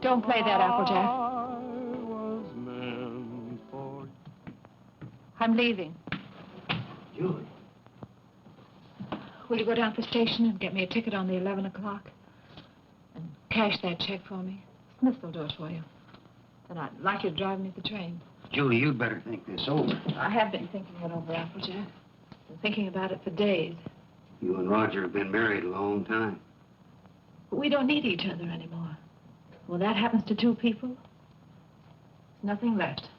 Don't play that, Applejack. I'm leaving. Julie. Will you go down to the station and get me a ticket on the 11 o'clock? And cash that check for me? Smith will do it for you. Then I'd like you to drive me to the train. Julie, you'd better think this over. I have been thinking it over, Applejack. Been thinking about it for days. You and Roger have been married a long time. But we don't need each other anymore. When that happens to two people, there's nothing left.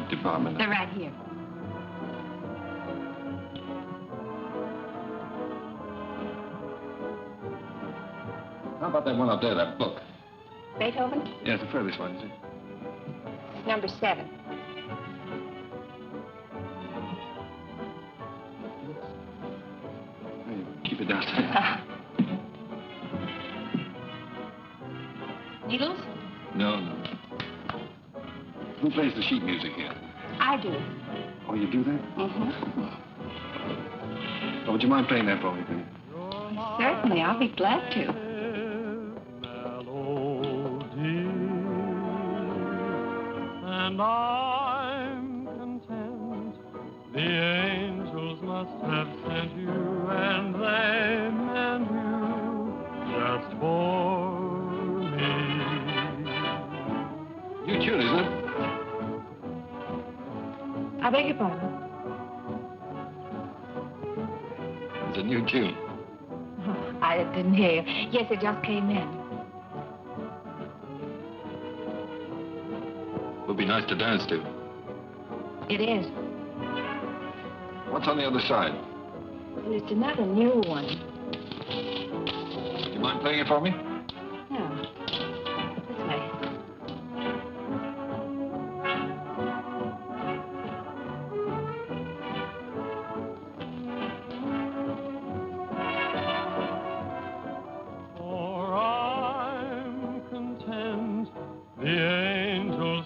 Department. They're right here. How about that one up there, that book? Beethoven? Yes, the furthest one, is it? Number 7. Hey, keep it downstairs. Needles? No. Who plays the sheet music here? I do. Oh, you do that? Mm-hmm. Oh, would you mind playing that for me, please? Certainly, I'll be glad to. And I'm content. The angels must have sent you, and they meant you just for me. New tune, isn't it? I beg your pardon? It's a new tune. Oh, I didn't hear you. Yes, it just came in. Would be nice to dance to. It is. What's on the other side? Well, it's another new one. Do you mind playing it for me? No. This way.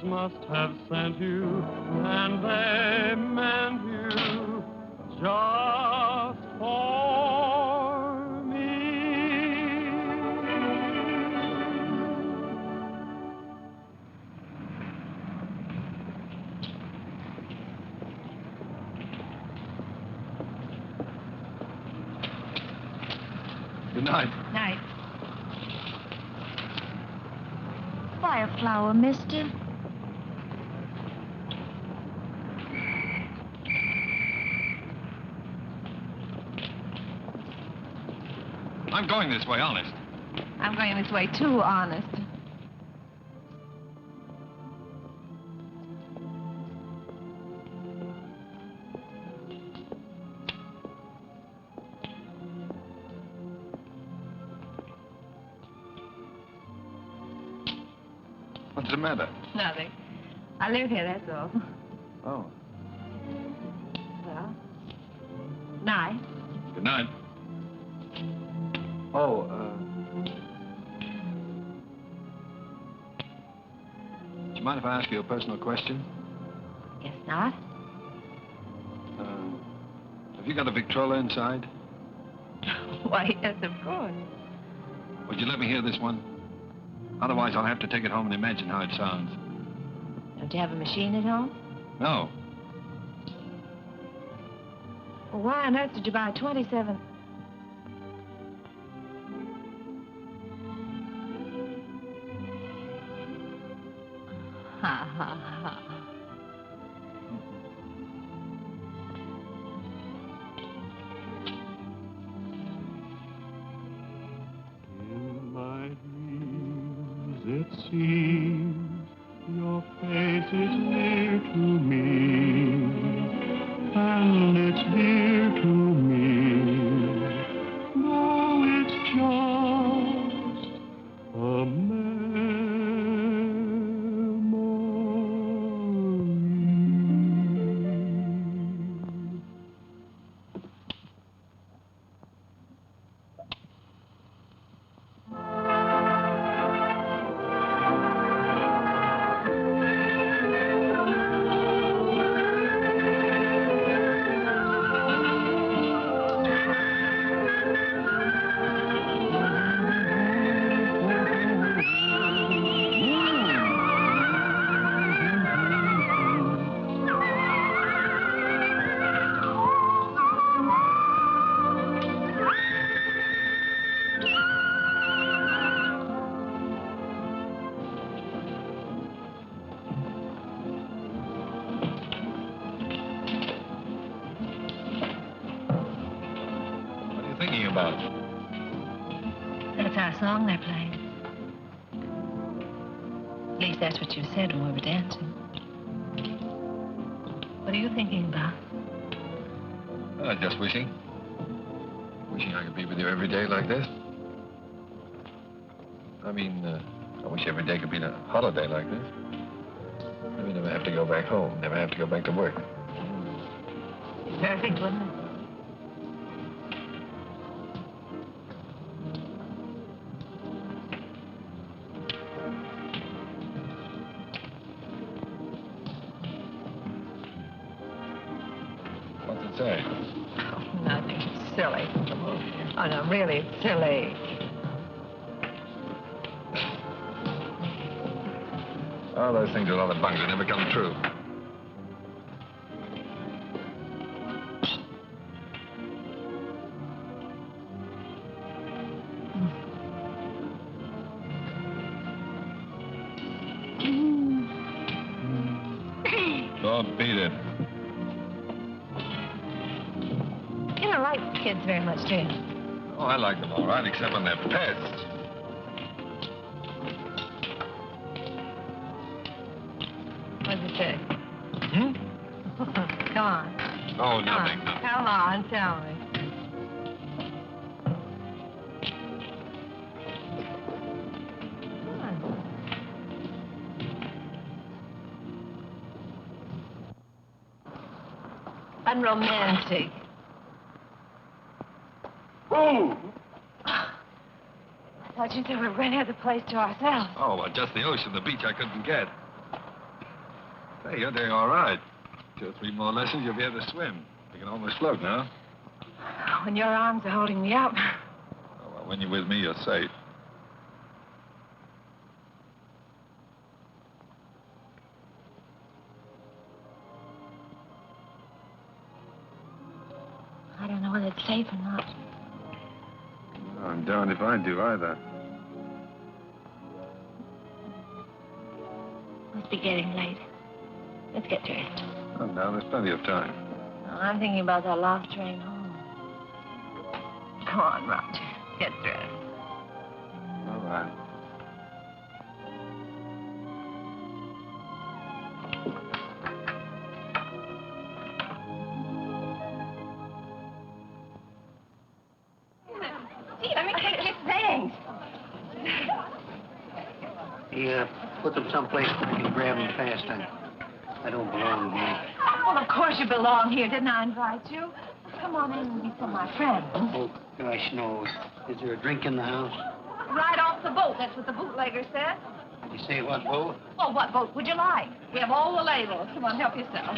Must have sent you, and they meant you just for me. Good night. Night. Buy a flower, mister. I'm going this way, honest. I'm going this way, too, honest. What's the matter? Nothing. I live here, that's all. Oh. Well, night. Good night. Oh, do you mind if I ask you a personal question? Guess not. Have you got a Victrola inside? Why, yes, of course. Would you let me hear this one? Otherwise, I'll have to take it home and imagine how it sounds. Don't you have a machine at home? No. Well, why on earth did you buy a 27? Ha, ha, ha. In my dreams, it seems your face is near to me, and it's dear to me, though it's just a memory. That's our song they're playing. At least that's what you said when we were dancing. What are you thinking about? Just wishing. Wishing I could be with you every day like this. I mean, I wish every day could be a holiday like this. Then we never have to go back home, never have to go back to work. Perfect, wouldn't it? What's it say? Oh, nothing. It's silly. Oh, no, really, it's silly. Oh, those things are a lot of bungs. They never come true. Oh, beat it. You don't like kids very much, do you? Oh, I like them all right, except when they're pests. What does it say? Hmm? Come on. Oh, nothing. Come on, tell me. Come on. Unromantic. Oh! I thought you said we were going to have the place to ourselves. Oh, well, just the ocean, the beach I couldn't get. Hey, you're doing all right. 2 or 3 more lessons, you'll be able to swim. You can almost float now. When your arms are holding me up. Oh, well, when you're with me, you're safe. I don't know whether it's safe or not. I'm darned if I do either. Must be getting late. Let's get dressed. Oh, no, there's plenty of time. Well, I'm thinking about that last train home. Come on, Roger. Get dressed. All right. Gee, let me take your things. He put them someplace where I can grab them fast. I don't belong here. Well, of course you belong here. Didn't I invite you? Come on in and meet some of my friends. Oh, gosh, no. Is there a drink in the house? Right off the boat. That's what the bootlegger said. Did you say what boat? Well, what boat would you like? We have all the labels. Come on, help yourself.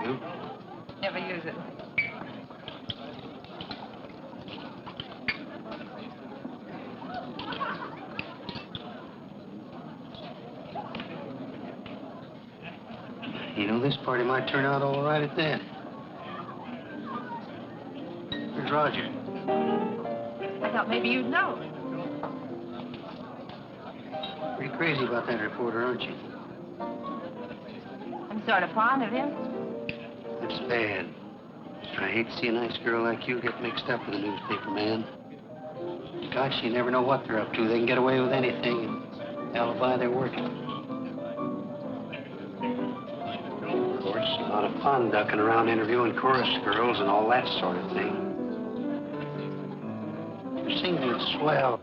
You? Never use it. You know, this party might turn out all right at that. Where's Roger? I thought maybe you'd know. Pretty crazy about that reporter, aren't you? I'm sort of fond of him. That's bad. I hate to see a nice girl like you get mixed up with a newspaper man. Gosh, you never know what they're up to. They can get away with anything and alibi they're working. Of course, a lot of fun ducking around interviewing chorus girls and all that sort of thing. You're singing it's swell.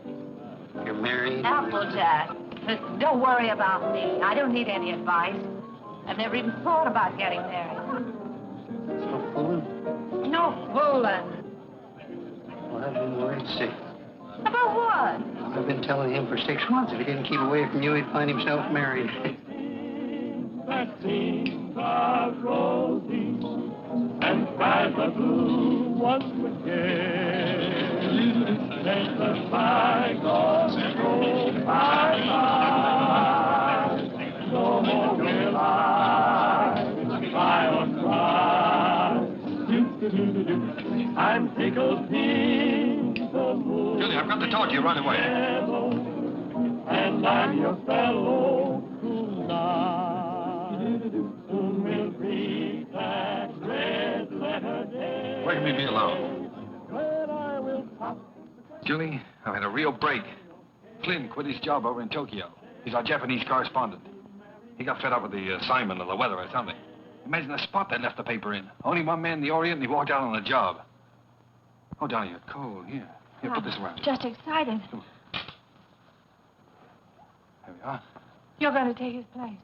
You're married. Applejack. Listen, don't worry about me. I don't need any advice. I've never even thought about getting married. No fooling? No fooling. Well, I've been worried sick. About what? I've been telling him for 6 months if he didn't keep away from you, he'd find himself married. That seems of rosy and skies are blue once again. Let the bygones go by. No more will I cry or cry. I'm tickled pink the moon. Julie, I've got to talk to you right away. And I'm your fellow tonight. Soon we'll read that red letter day. Where can we be alone? When I will pop. Julie, I've had a real break. Flynn quit his job over in Tokyo. He's our Japanese correspondent. He got fed up with the assignment or the weather or something. Imagine the spot they left the paper in. Only one man in the Orient, and he walked out on the job. Oh, Donnie, you're cold. Here, put this around you. Just excited. There we are. You're going to take his place.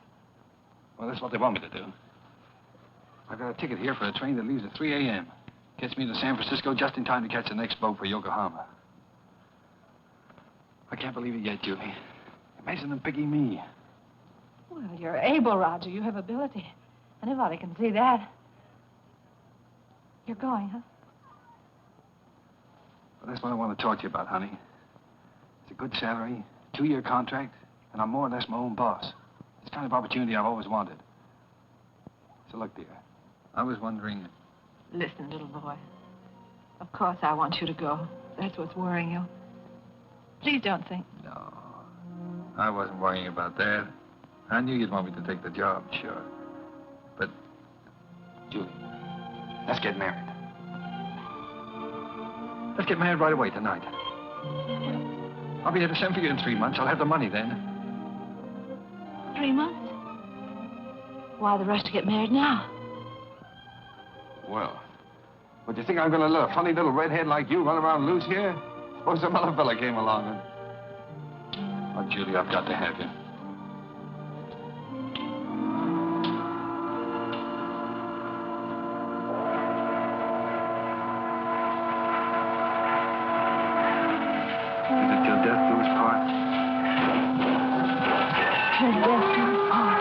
Well, that's what they want me to do. I've got a ticket here for a train that leaves at 3 a.m. Gets me to San Francisco just in time to catch the next boat for Yokohama. I can't believe it yet, Julie. Imagine them picking me. Well, you're able, Roger. You have ability. Anybody can see that. You're going, huh? Well, that's what I want to talk to you about, honey. It's a good salary, 2-year contract, and I'm more or less my own boss. It's the kind of opportunity I've always wanted. So look, dear, I was wondering... Listen, little boy. Of course I want you to go. That's what's worrying you. Please don't think. No, I wasn't worrying about that. I knew you'd want me to take the job, sure. But, Julie, let's get married. Let's get married right away tonight. I'll be here to send for you in 3 months. I'll have the money then. 3 months? Why the rush to get married now? Well, would you think I'm going to let a funny little redhead like you run around loose here? Suppose some other fella came along and... Oh, Julie, I've got to have you. Is it till death do us part? Till death do us part.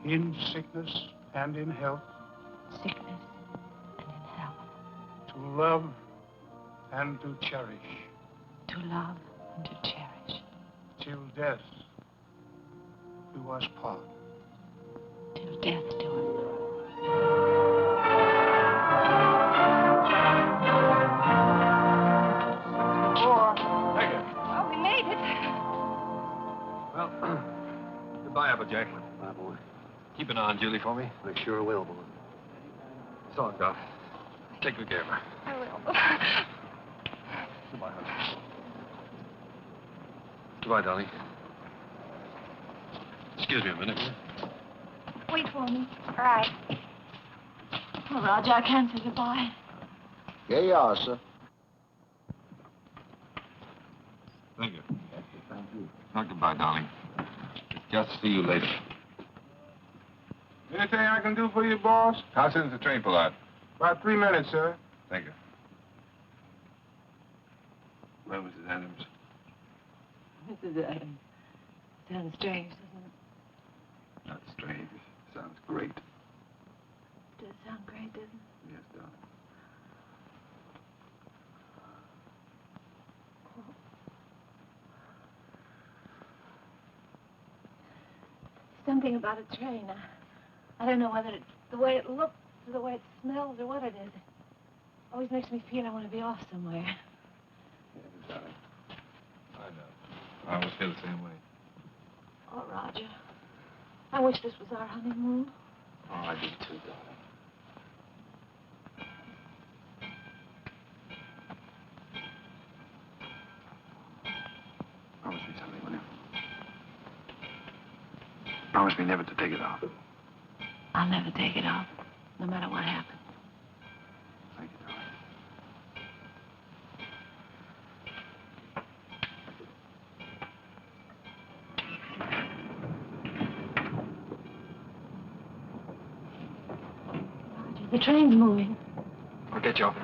in sickness and in health, Sickness and in health. to love and to cherish, To love and to cherish. till death do us part. Till death do us part. Thank you. Well, we made it. Well, goodbye, Applejack. Bye, boy. Keep an eye on Julie for me. I sure will, boy. So long, Doc. Take good care of her. I will. Goodbye, husband. Goodbye, darling. Excuse me a minute, will you? Wait for me. All right. Oh, Roger, I can't say goodbye. Here you are, sir. Thank you. Not goodbye, darling. Just see you later. Anything I can do for you, boss? How soon does the train pull out? About 3 minutes, sir. Thank you. Well, Mrs. Adams. Mrs. Adams. Sounds strange, doesn't it? Not strange. Sounds great. It does sound great, doesn't it? Yes, darling. Something about a train. I don't know whether it's the way it looks or the way it smells or what it is. It always makes me feel I want to be off somewhere. Yes, darling. I know. I always feel the same way. Oh, Roger. I wish this was our honeymoon. Oh, I do too, darling. Promise me something, will you? Promise me never to take it off. I'll never take it off, no matter what happens. Thank you, darling. Roger, the train's moving. I'll get you off.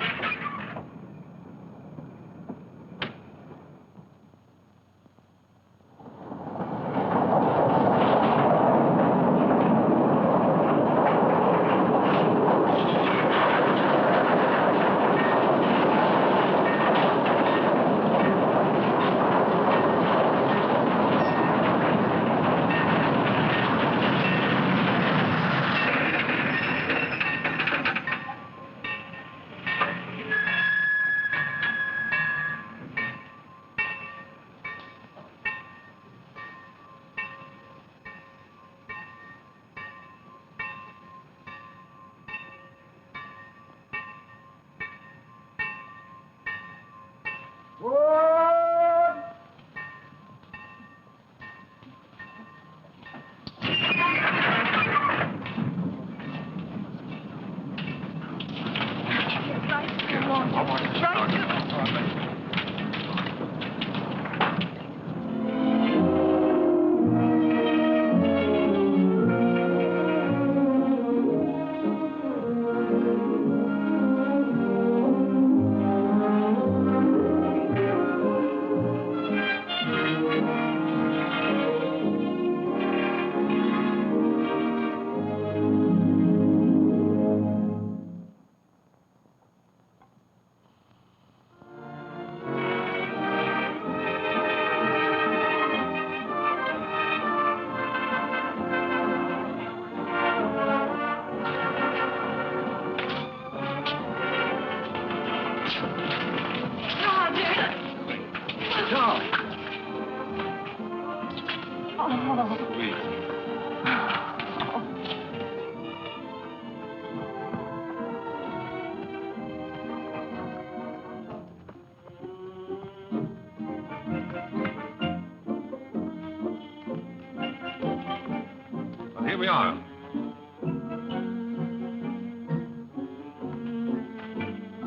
Here we are.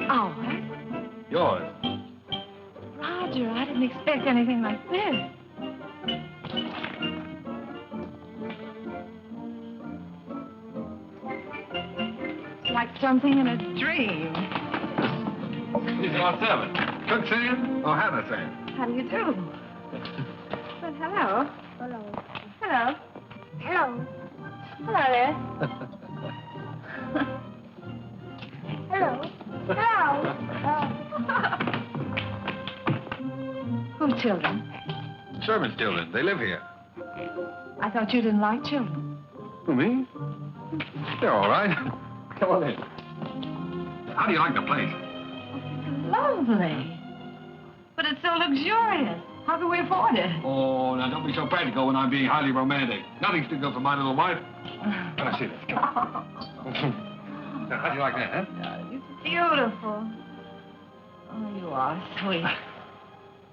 Ours? Yours. Roger, I didn't expect anything like this. It's like something in a dream. These are our servants. Cook singing or Hannah singing? How do you do? Well, hello. Hello. Hello. Hello. Hello there. Hello. Hello. Whose children? Sherman's children. They live here. I thought you didn't like children. Who, me? They're all right. Come on in. How do you like the place? Lovely. But it's so luxurious. How can we afford it? Oh, now don't be so practical when I'm being highly romantic. Nothing's too good for my little wife. Let me see this. Come on. Now, how do you like that, huh? It's beautiful. Oh, you are sweet.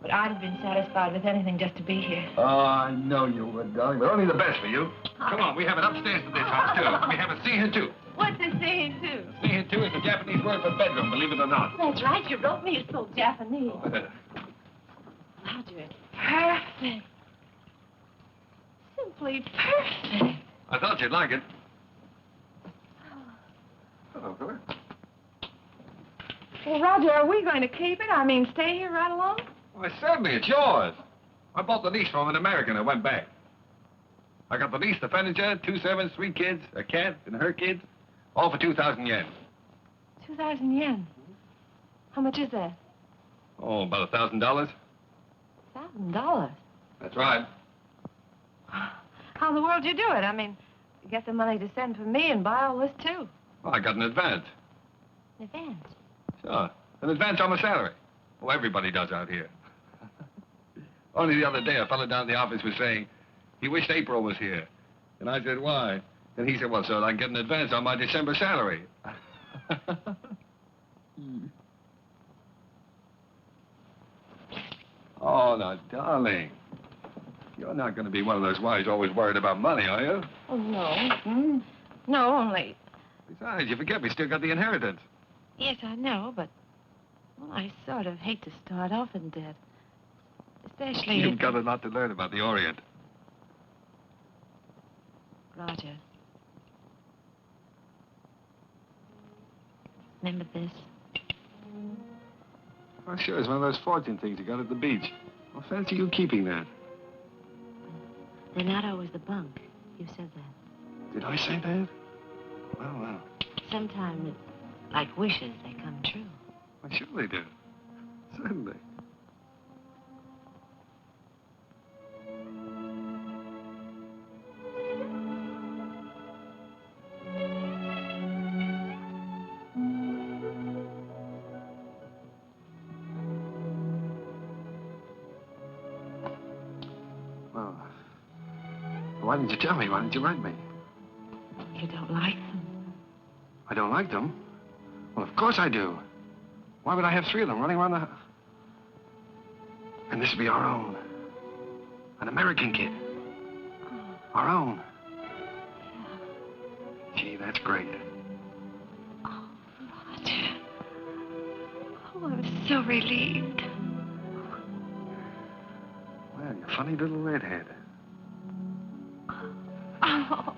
But I'd have been satisfied with anything just to be here. Oh, I know you would, darling, but only the best for you. Come on, we have it upstairs to this house, too. We have a scene too. What's a scene two? Scene two is a Japanese word for bedroom, believe it or not. That's right. You wrote me. It's so Japanese. Roger, it's perfect. Simply perfect. I thought you'd like it. Hello, Philip. Well, Roger, are we going to keep it? I mean, stay here right along? Why, certainly, it's yours. I bought the lease from an American and went back. I got the lease, the furniture, 2 servants, 3 kids, a cat, and her kids, all for 2,000 yen. 2,000 yen? How much is that? Oh, about $1,000. $1,000? That's right. How in the world do you do it? I mean, you get the money to send for me and buy all this, too. Well, I got an advance. An advance? Sure. An advance on my salary. Oh, everybody does out here. Only the other day, a fellow down at the office was saying he wished April was here. And I said, why? And he said, well, so I can get an advance on my December salary. Oh, now, darling. You're not going to be one of those wives always worried about money, are you? Oh, no. No, only... Besides, you forget we still got the inheritance. Yes, I know, but... Well, I sort of hate to start off in debt. Especially... You've got a lot to learn about the Orient. Roger. Remember this? Oh, sure, it's one of those fortune things you got at the beach. Well, fancy you keeping that. They're not always the bunk. You said that. Did I say that? Well. Sometimes it's like wishes, they come true. Well, sure they do. Certainly. Well, why didn't you tell me? Why didn't you write me? You don't like them? I don't like them? Well, of course I do. Why would I have 3 of them running around the house? And this would be our own. An American kid. Our own. Yeah. Gee, that's great. Oh, Roger. Oh, I'm so relieved. Well, you funny little redhead. Oh.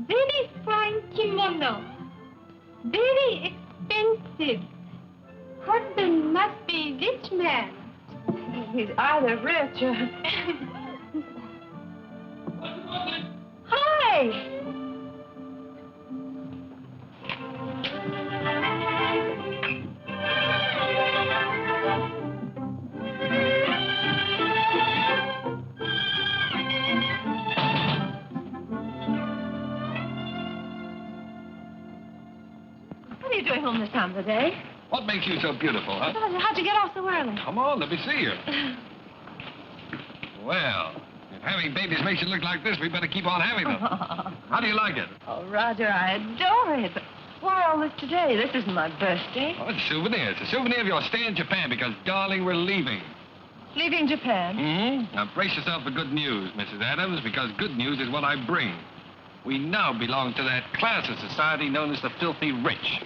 Very fine kimono. Very expensive. Husband must be rich man. He's either rich or... Hi! What are you doing home this time of the day? What makes you so beautiful, huh? How'd you get off so early? Come on, let me see you. Well, if having babies makes you look like this, we better keep on having them. How do you like it? Oh, Roger, I adore it. But why all this today? This isn't my birthday. Oh, it's a souvenir. It's a souvenir of your stay in Japan because, darling, we're leaving. Leaving Japan? Mm-hmm. Now, brace yourself for good news, Mrs. Adams, because good news is what I bring. We now belong to that class of society known as the filthy rich.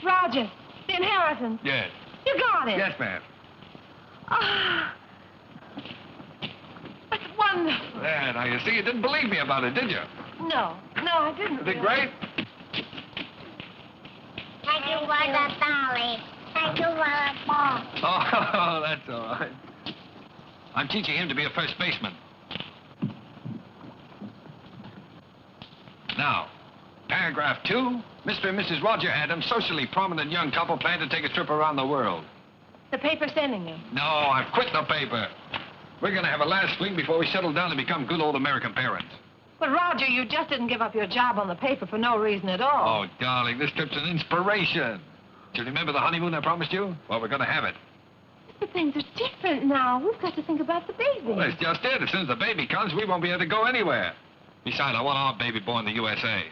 Roger, the inheritance. Yes. You got it. Yes, ma'am. Ah, that's wonderful. There, now, you see, you didn't believe me about it, did you? No, I didn't. Isn't it great? Thank you for the dolly. Thank you for the ball. Oh, that's all right. I'm teaching him to be a first baseman. Now, paragraph 2, Mr. and Mrs. Roger Adams, socially prominent young couple, plan to take a trip around the world. The paper's sending you. No, I've quit the paper. We're going to have a last fling before we settle down and become good old American parents. But, Roger, you just didn't give up your job on the paper for no reason at all. Oh, darling, this trip's an inspiration. Do you remember the honeymoon I promised you? Well, we're going to have it. But things are different now. We've got to think about the baby. Well, that's just it. As soon as the baby comes, we won't be able to go anywhere. Besides, I want our baby born in the USA.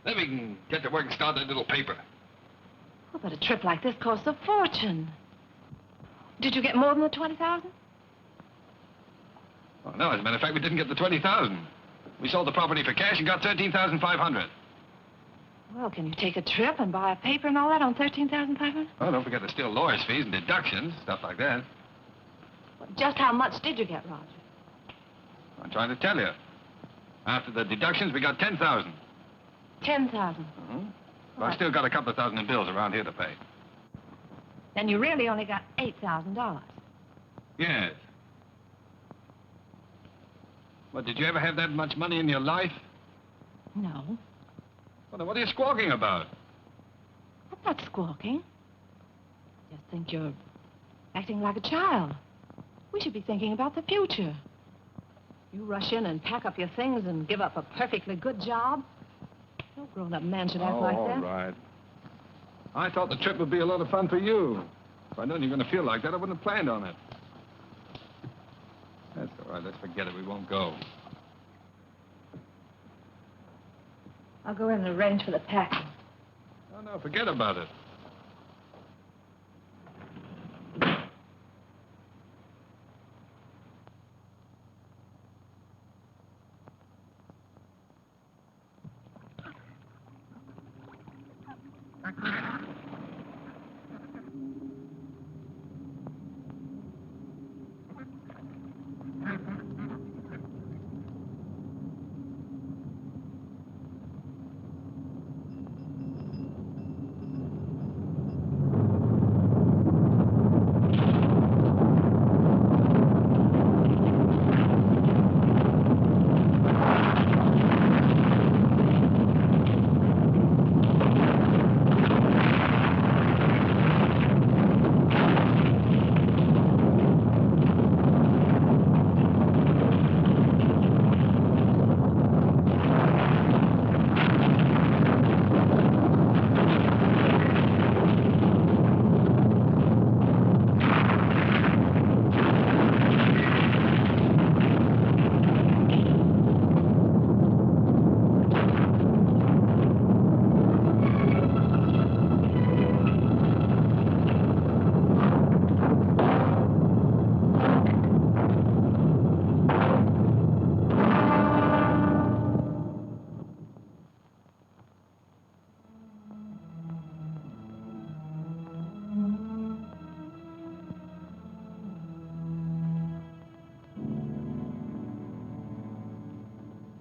Then we can get to work and start that little paper. Oh, but a trip like this costs a fortune. Did you get more than the 20,000? Oh, no, as a matter of fact, we didn't get the 20,000. We sold the property for cash and got 13,500. Well, can you take a trip and buy a paper and all that on 13,500? Oh, don't forget there's still lawyer's fees and deductions, stuff like that. Well, just how much did you get, Roger? I'm trying to tell you. After the deductions, we got 10,000. 10,000. Well, I still got a couple of thousand in bills around here to pay. Then you really only got $8,000. Yes. Well, did you ever have that much money in your life? No. Well, then what are you squawking about? I'm not squawking. Just think you're acting like a child. We should be thinking about the future. You rush in and pack up your things and give up a perfectly good job. No grown-up man should act like that. All right. I thought the trip would be a lot of fun for you. If I'd known you were going to feel like that, I wouldn't have planned on it. That's all right. Let's forget it. We won't go. I'll go in and arrange for the packing. Oh, no, forget about it.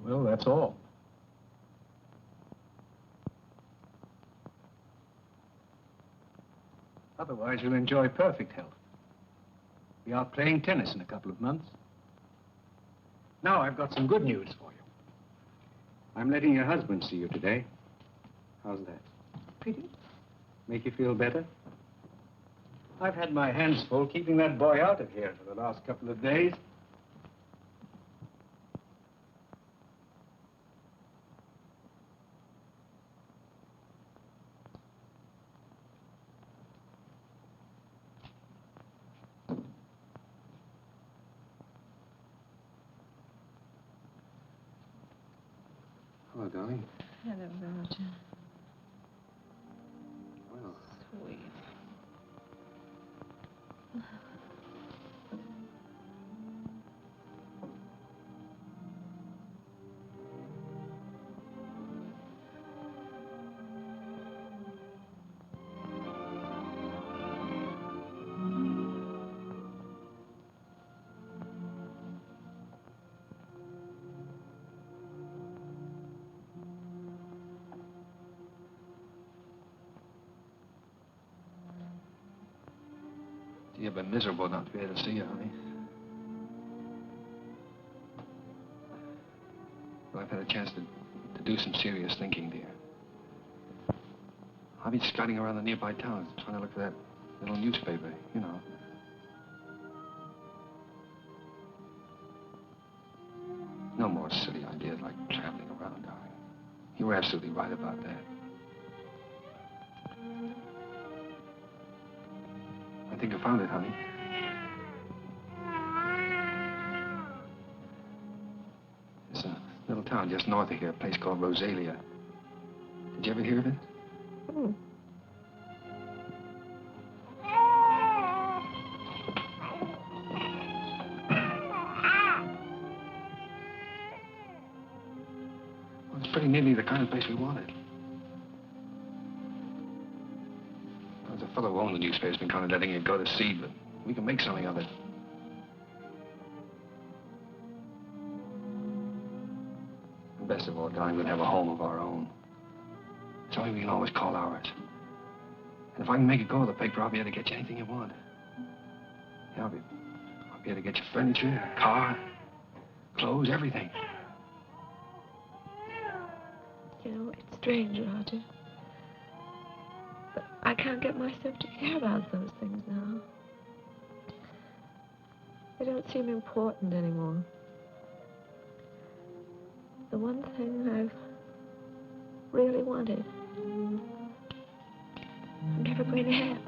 Well, that's all. Otherwise, you'll enjoy perfect health. Be out playing tennis in a couple of months. Now, I've got some good news for you. I'm letting your husband see you today. How's that? Pretty? Make you feel better? I've had my hands full keeping that boy out of here for the last couple of days. Hello, darling. Hello, Roger. Well, Sweet. You've been miserable not to be able to see you, honey. Well, I've had a chance to to do some serious thinking, dear. I've been scouting around the nearby towns, trying to look for that little newspaper, you know. No more silly ideas like traveling around, darling. You were absolutely right about that. I think I found it, honey. There's a little town just north of here, a place called Rosalia. Did you ever hear of it? Hmm. Well, it's pretty nearly the kind of place we wanted. There's a fellow who owned the newspaper's been kind of letting it go to seed, but we can make something of it. And best of all, darling, we'll have a home of our own. Something we can always call ours. And if I can make it go to the paper, I'll be able to get you anything you want. Yeah, I'll be able to get you furniture, a car, clothes, everything. You know, it's strange, Roger. But I can't get myself to care about those things now. They don't seem important anymore. The one thing I've really wanted, I'm never going to have.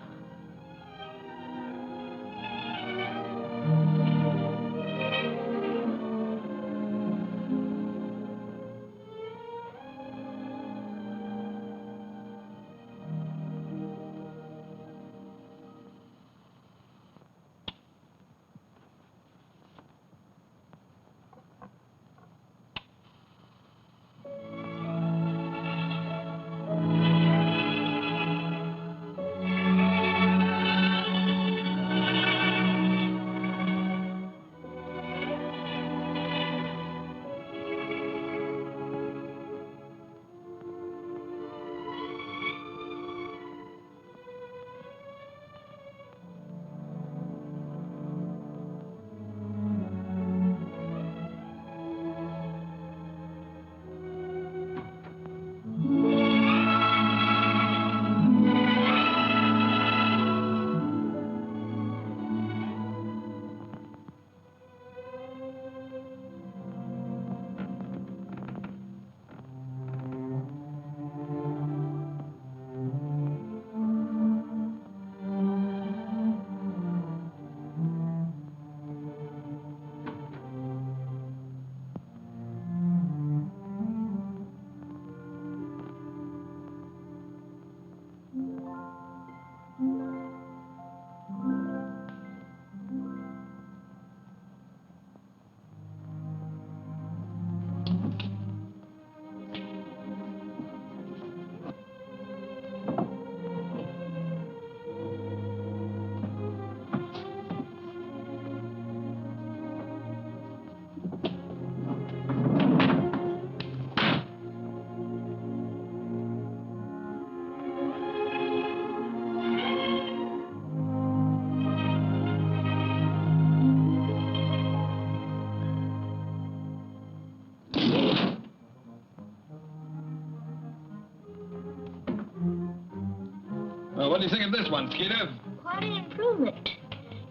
What do you think of this one, Skeeter? Quite an improvement.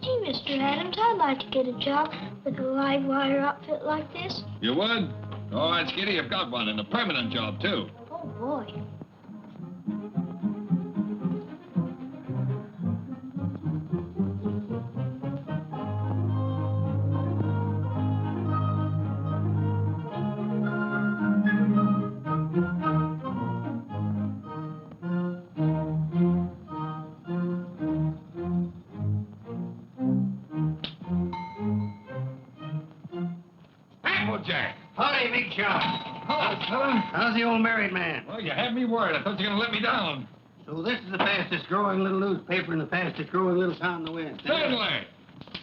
Gee, Mr. Adams, I'd like to get a job with a live wire outfit like this. You would? All right, Skeeter, you've got one, and a permanent job, too. Oh, boy. Jack. Howdy, big shot. Hello, fella. How's the old married man? Well, you had me worried. I thought you were going to let me down. So this is the fastest growing little newspaper in the fastest growing little town in the West. Certainly.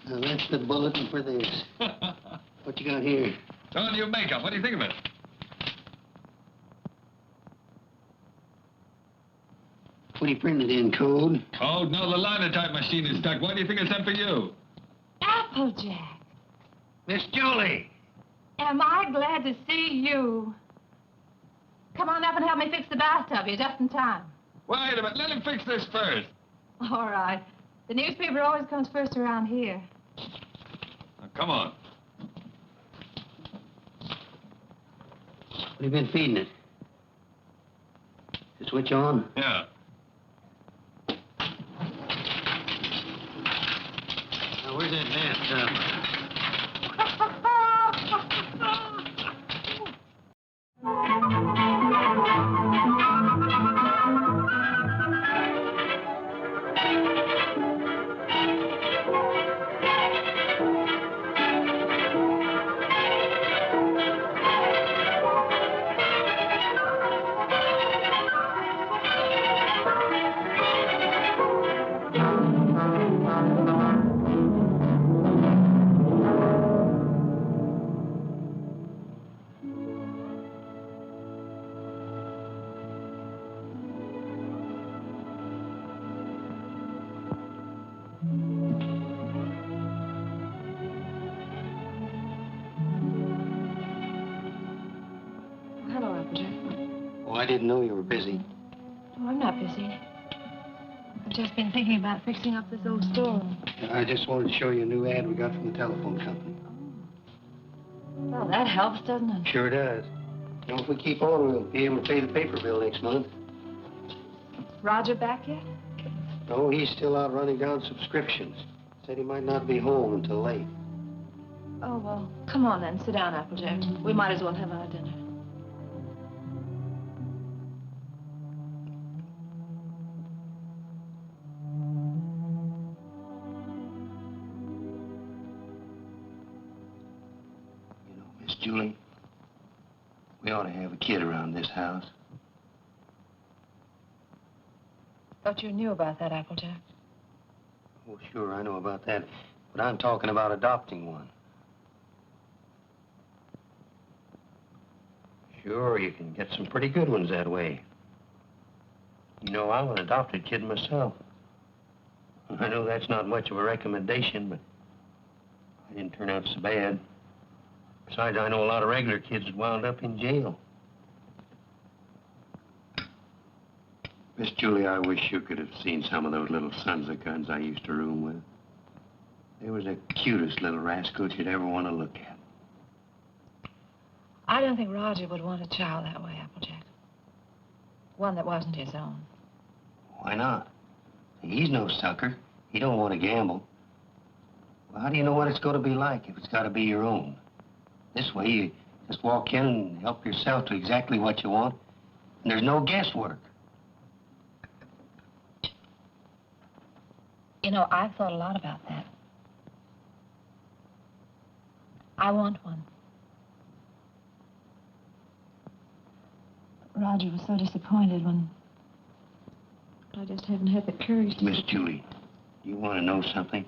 Now, that's the bulletin for this. What you got here? It's all new makeup. What do you think of it? What do you printed in, code? Oh, no, the linotype machine is stuck. Why do you think I sent for you? Applejack, Miss Julie. am I glad to see you. come on up and help me fix the bathtub. You're just in time. Wait a minute. Let him fix this first. All right. The newspaper always comes first around here. Now, come on. What have you been feeding it? The switch on? Yeah. Now, where's that bathtub? I didn't know you were busy. Oh, I'm not busy. I've just been thinking about fixing up this old storeroom. I just wanted to show you a new ad we got from the telephone company. Oh. Well, that helps, doesn't it? Sure does. You know, if we keep on, we'll be able to pay the paper bill next month. Roger back yet? No, he's still out running down subscriptions. Said he might not be home until late. Oh, well, come on then. Sit down, Applejack. We might as well have our dinner. Julie, we ought to have a kid around this house. Thought you knew about that, Applejack. Oh, sure, I know about that. But I'm talking about adopting one. Sure, you can get some pretty good ones that way. You know, I'm an adopted kid myself. I know that's not much of a recommendation, but I didn't turn out so bad. Besides, I know a lot of regular kids that wound up in jail. Miss Julie, I wish you could have seen some of those little sons of guns I used to room with. They was the cutest little rascals you'd ever want to look at. I don't think Roger would want a child that way, Applejack. One that wasn't his own. Why not? He's no sucker. He don't want to gamble. Well, how do you know what it's going to be like if it's got to be your own? This way, you just walk in and help yourself to exactly what you want, and there's no guesswork. You know, I've thought a lot about that. I want one. But Roger was so disappointed when... I just haven't had the courage to... Miss Julie, you want to know something?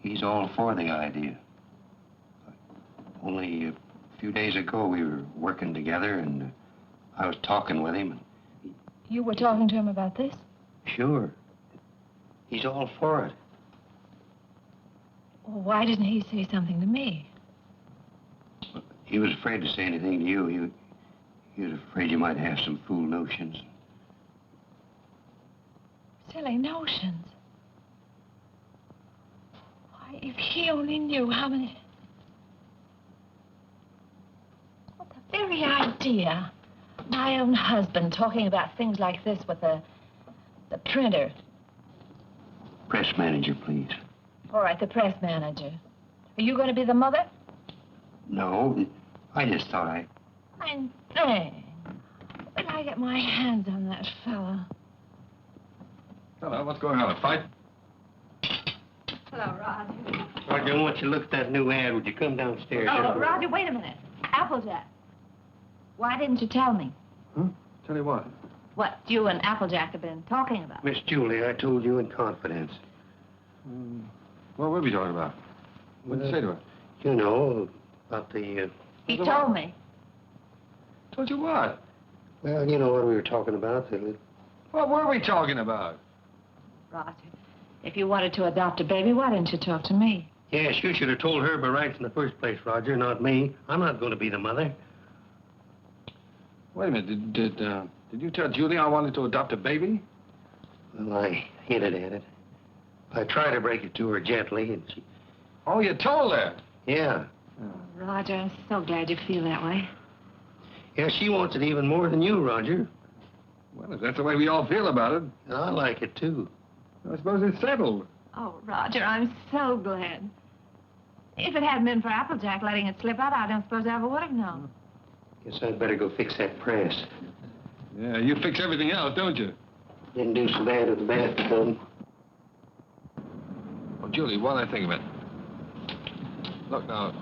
He's all for the idea. Only a few days ago, we were working together, and I was talking with him. And You were talking to him about this? Sure. He's all for it. Well, why didn't he say something to me? He was afraid to say anything to you. He was afraid you might have some fool notions. Silly notions. Why, if he only knew how many... What the very idea. My own husband talking about things like this with the printer. Press manager, please. All right, the press manager. Are you going to be the mother? No, I just thought I... Fine thing. When I get my hands on that fella. Hello, what's going on, a fight? Hello, Roger. Roger, I want you to look at that new ad. Would you come downstairs? Oh, Roger, wait a minute. Applejack. Why didn't you tell me? Huh? Tell you what? What you and Applejack have been talking about. Miss Julie, I told you in confidence. What were we talking about? What did you say to her? You know, about the... He told me. Told you what? Well, you know what we were talking about. What were we talking about? Roger, if you wanted to adopt a baby, why didn't you talk to me? Yes, you should have told her by rights in the first place, Roger, not me. I'm not going to be the mother. Wait a minute. Did you tell Julie I wanted to adopt a baby? Well, I hinted at it. I tried to break it to her gently, and she... Oh, you told her? Yeah. Oh, Roger, I'm so glad you feel that way. Yeah, she wants it even more than you, Roger. Well, if that's the way we all feel about it. I like it, too. I suppose it's settled. Oh, Roger, I'm so glad. If it hadn't been for Applejack letting it slip out, I don't suppose I ever would have known. Guess I'd better go fix that press. Yeah, you fix everything else, don't you? Didn't do so bad with the bathtub. Oh, Julie, while I think of it. Look, now,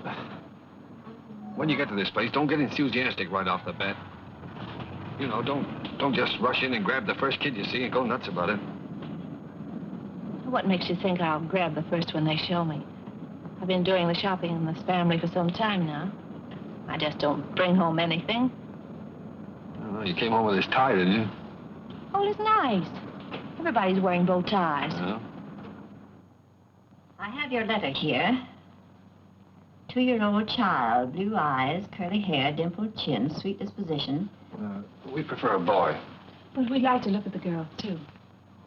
when you get to this place, don't get enthusiastic right off the bat. You know, don't just rush in and grab the first kid you see and go nuts about it. What makes you think I'll grab the first one they show me? I've been doing the shopping in this family for some time now. I just don't bring home anything. Oh, you came home with this tie, didn't you? Oh, it's nice. Everybody's wearing bow ties. Yeah. I have your letter here. 2-year-old child, blue eyes, curly hair, dimpled chin, sweet disposition. We prefer a boy. But we'd like to look at the girls, too.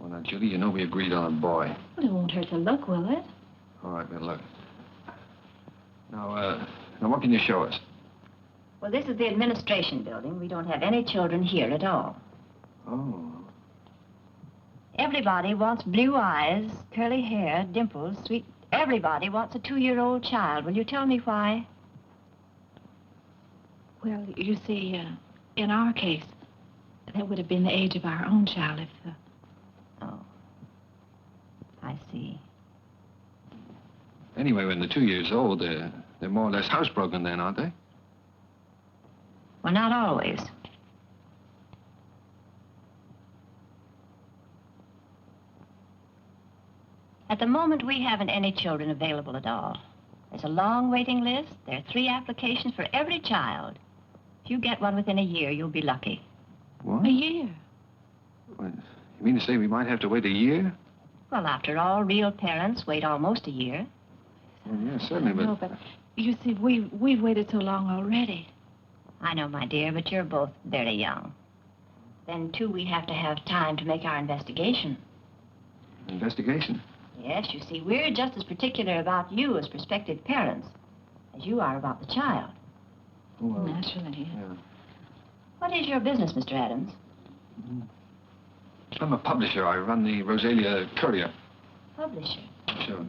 Well, now, Julie, you know we agreed on a boy. Well, it won't hurt to look, will it? All right, then, look. Now what can you show us? Well, this is the administration building. We don't have any children here at all. Oh. Everybody wants blue eyes, curly hair, dimples, sweet... Everybody wants a 2-year-old child. Will you tell me why? Well, you see, in our case, that would have been the age of our own child if... Oh. I see. Anyway, when they're 2 years old, they're more or less housebroken then, aren't they? Well, not always. At the moment, we haven't any children available at all. There's a long waiting list. There are 3 applications for every child. If you get one within a year, you'll be lucky. What? A year? What, you mean to say we might have to wait a year? Well, after all, real parents wait almost a year. Well, yeah, certainly, but... No, but you see, we've waited so long already. I know, my dear, but you're both very young. Then, too, we have to have time to make our investigation. Investigation? Yes, you see, we're just as particular about you as prospective parents as you are about the child. Well, naturally. Yeah. What is your business, Mr. Adams? I'm a publisher. I run the Rosalia Courier. Publisher? Sure.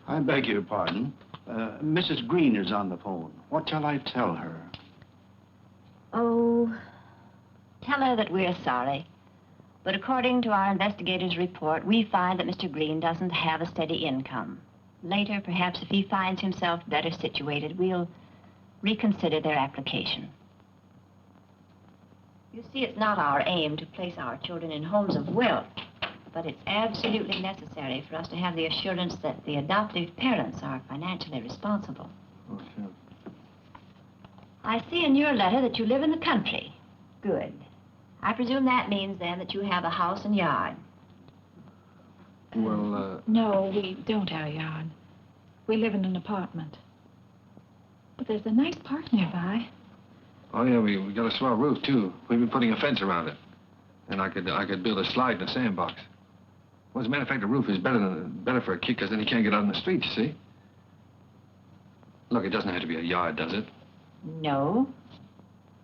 I beg your pardon. Mrs. Green is on the phone. What shall I tell her? Oh, tell her that we're sorry. But according to our investigator's report, we find that Mr. Green doesn't have a steady income. Later, perhaps if he finds himself better situated, we'll reconsider their application. You see, it's not our aim to place our children in homes of wealth, but it's absolutely necessary for us to have the assurance that the adoptive parents are financially responsible. Oh, sure. I see in your letter that you live in the country. Good. I presume that means, then, that you have a house and yard. Well, No, we don't have a yard. We live in an apartment. But there's a nice park nearby. Oh, yeah, we got a swell roof, too. We've been putting a fence around it. And I could build a slide in a sandbox. Well, as a matter of fact, the roof is better for a kid, because then he can't get out in the street, you see? Look, it doesn't have to be a yard, does it? No.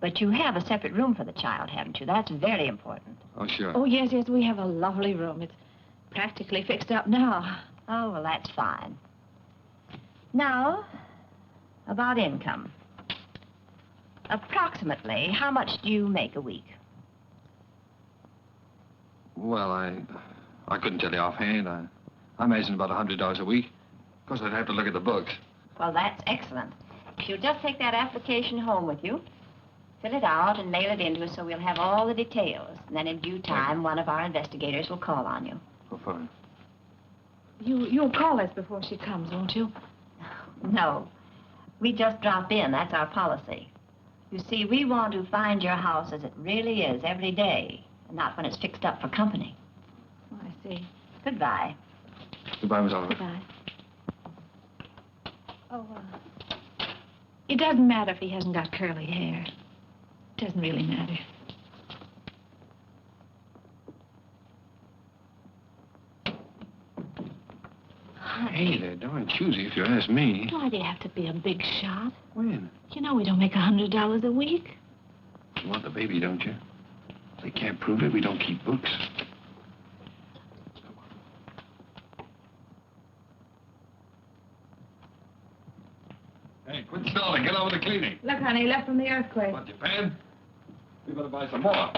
But you have a separate room for the child, haven't you? That's very important. Oh, sure. Oh, yes, we have a lovely room. It's practically fixed up now. Oh, well, that's fine. Now, about income. Approximately, how much do you make a week? Well, I couldn't tell you offhand. I imagine about $100 a week. Of course, I'd have to look at the books. Well, that's excellent. You'll just take that application home with you, fill it out, and mail it in to us so we'll have all the details. And then in due time, one of our investigators will call on you. Oh, fine. You'll call us before she comes, won't you? No. We just drop in. That's our policy. You see, we want to find your house as it really is every day, and not when it's fixed up for company. Oh, I see. Goodbye. Goodbye, Miss Oliver. Goodbye. Oh, it doesn't matter if he hasn't got curly hair. doesn't really matter. Hey, they're darn choosy if you ask me. Why do you have to be a big shot? When? You know we don't make $100 a week. You want the baby, don't you? If they can't prove it, we don't keep books. Hey, quit stalling. Get on with the cleaning. Look, honey, left from the earthquake. Want your pan? We better buy some more.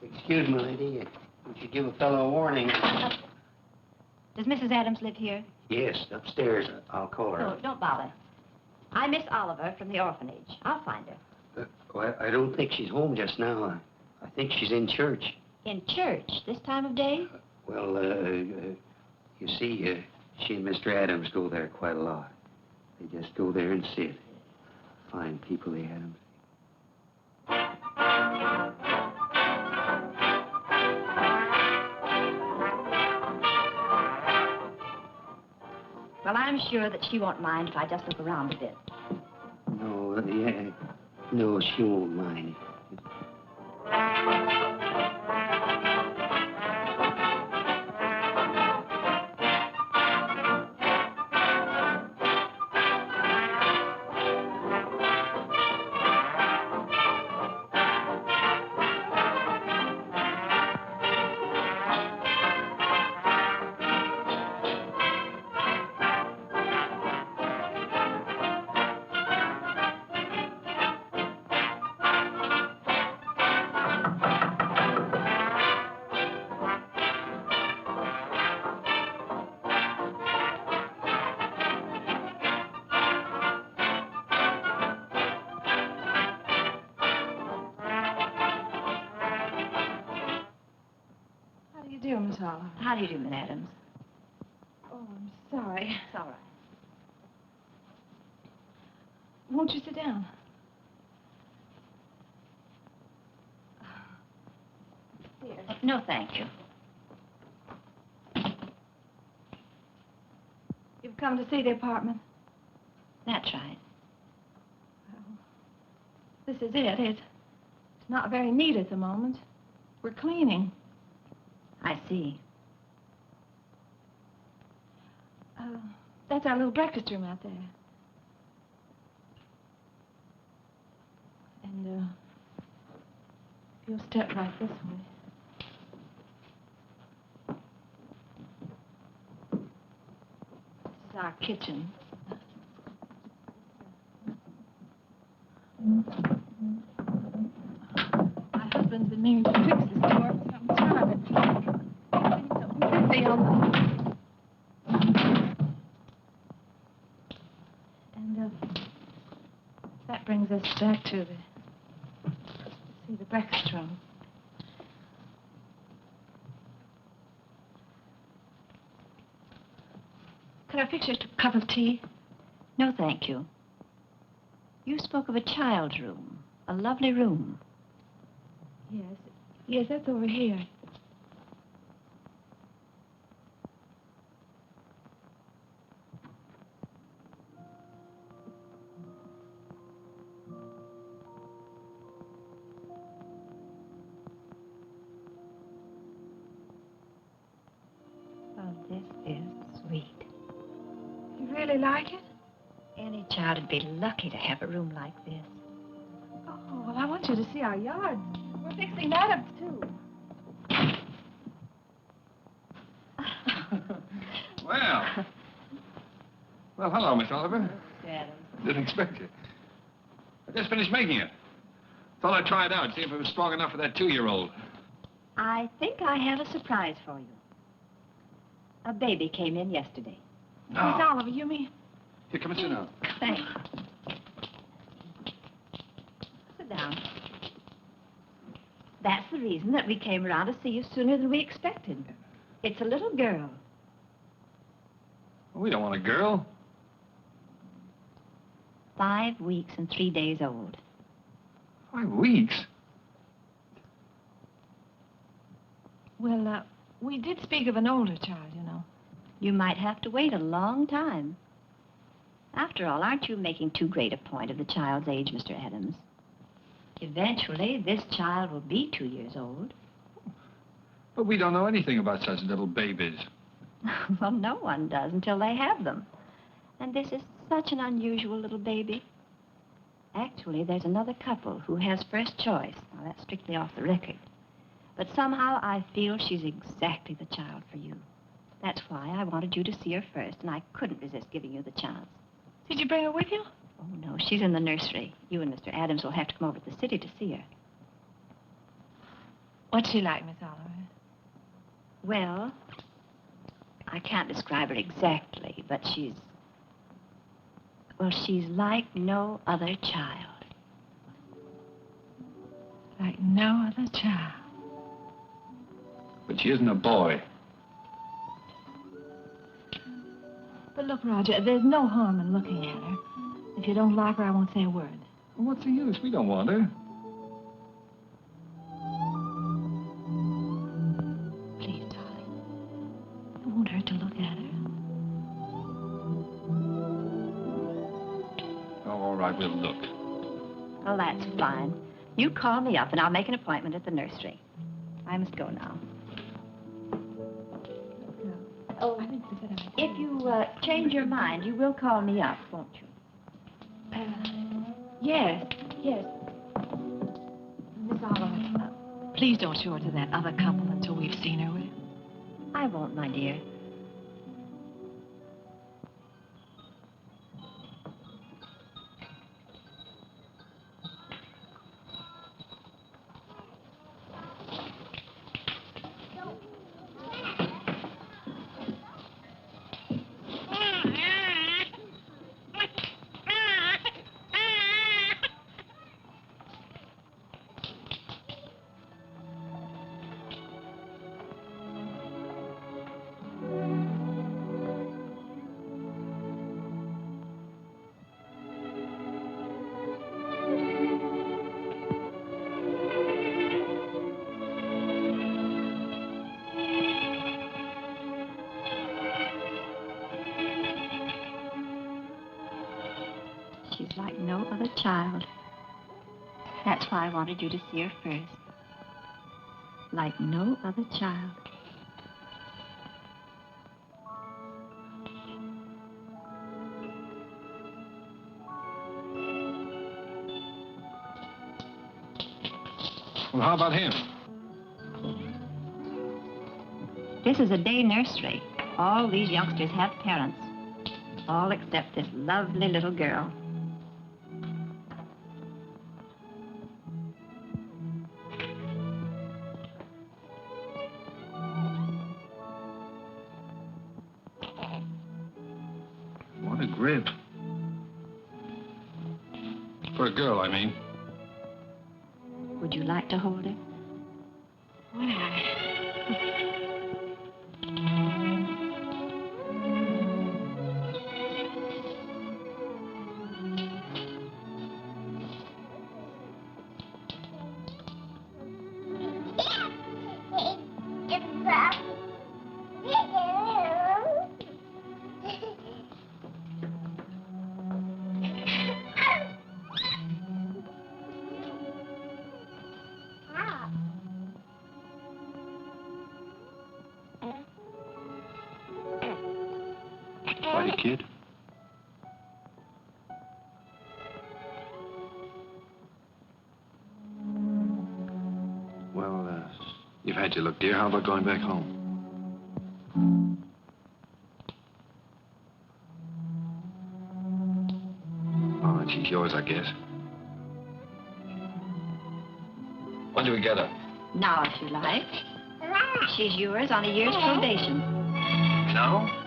Excuse me, lady. We should give a fellow a warning. Does Mrs. Adams live here? Yes, upstairs. I'll call her. Oh, don't bother. I'm Miss Oliver from the orphanage. I'll find her. Well, I don't think she's home just now. I think she's in church. In church this time of day? Well, you see, she and Mr. Adams go there quite a lot. They just go there and sit. Fine people, the Adams. Well, I'm sure that she won't mind if I just look around a bit. No, no, she won't mind. Miss Oliver. How do you do, Miss Adams? Oh, I'm sorry. It's all right. Won't you sit down? Here. No, thank you. You've come to see the apartment? That's right. Well, this is it. It's not very neat at the moment. We're cleaning. I see. That's our little breakfast room out there. And, if you'll step right this way. This is our kitchen. My husband's been meaning to fix this door for some time. It's so busy on the... And, that brings us back to the breakfast room. Could I fix you a cup of tea? No, thank you. You spoke of a child's room, a lovely room. Yes, that's over here. Oh, this is sweet. You really like it? Any child would be lucky to have a room like this. Oh, well, I want you to see our yard. We're fixing that up, too. Well, hello, Miss Oliver. Mr. Adams. Didn't expect you. I just finished making it. Thought I'd try it out, see if it was strong enough for that 2-year-old. I think I have a surprise for you. A baby came in yesterday. No. Miss Oliver, you mean? Here, come and sit down. Thanks. Sit down. That's the reason that we came around to see you sooner than we expected. It's a little girl. We don't want a girl. 5 weeks and 3 days old. 5 weeks? Well, we did speak of an older child, you know. You might have to wait a long time. After all, aren't you making too great a point of the child's age, Mr. Adams? Eventually, this child will be 2 years old. But we don't know anything about such little babies. Well, no one does until they have them. And this is such an unusual little baby. Actually, there's another couple who has first choice. Now, that's strictly off the record. But somehow I feel she's exactly the child for you. That's why I wanted you to see her first, and I couldn't resist giving you the chance. Did you bring her with you? Oh, no, she's in the nursery. You and Mr. Adams will have to come over to the city to see her. What's she like, Miss Oliver? Well, I can't describe her exactly, but she's like no other child. Like no other child. But she isn't a boy. But look, Roger, there's no harm in looking at her. If you don't like her, I won't say a word. Well, what's the use? We don't want her. Please, darling. It won't hurt to look at her. Oh, all right, we'll look. Well, that's fine. You call me up, and I'll make an appointment at the nursery. I must go now. Oh, I think it's a good idea. If you change your mind, you will call me up, won't you? Yes. Miss Oliver, please don't show her to that other couple until we've seen her, will you? I won't, my dear. She's like no other child. That's why I wanted you to see her first. Like no other child. Well, how about him? This is a day nursery. All these youngsters have parents. All except this lovely little girl. What a grip. For a girl, I mean. Would you like to hold her? Righty, kid. Well, you've had your look, dear. How about going back home? All right, she's yours, I guess. When do we get her? Now, if you like. She's yours on a year's probation. Now?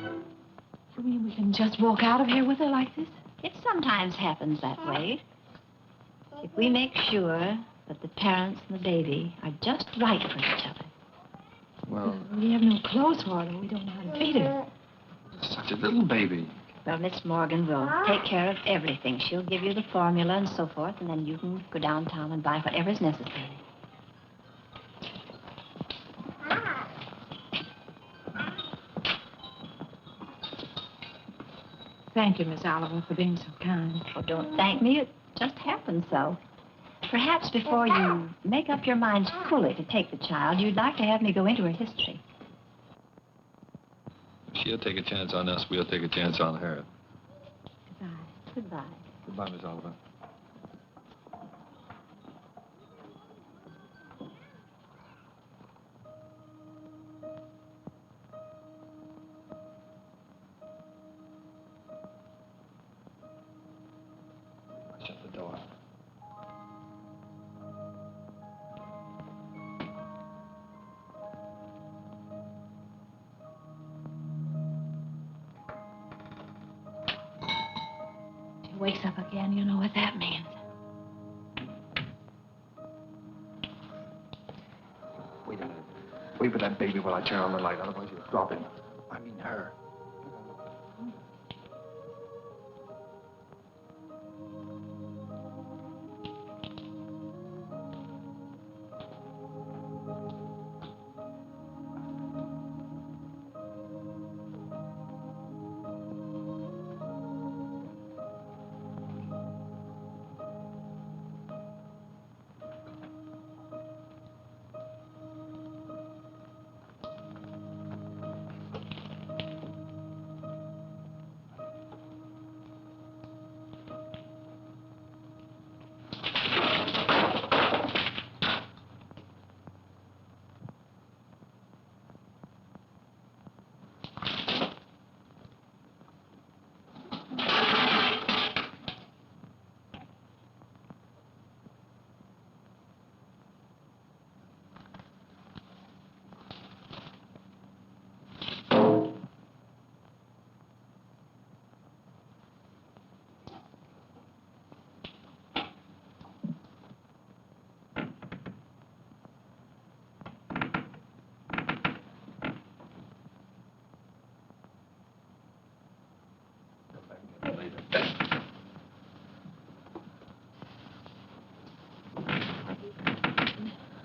You mean we can just walk out of here with her like this? It sometimes happens that way. If we make sure that the parents and the baby are just right for each other. Well, We have no clothes for her. We don't know how to feed her. such a little baby. Well, Miss Morgan will take care of everything. She'll give you the formula and so forth, and then you can go downtown and buy whatever's necessary. Thank you, Miss Oliver, for being so kind. Oh, don't thank me. It just happened so. Perhaps before you make up your minds fully to take the child, you'd like to have me go into her history. She'll take a chance on us. We'll take a chance on her. Goodbye. Goodbye. Goodbye, Miss Oliver. Shut the door. She wakes up again, you know what that means. Wait a minute. Wait for that baby while I turn on the light, otherwise you'll drop him. I mean her.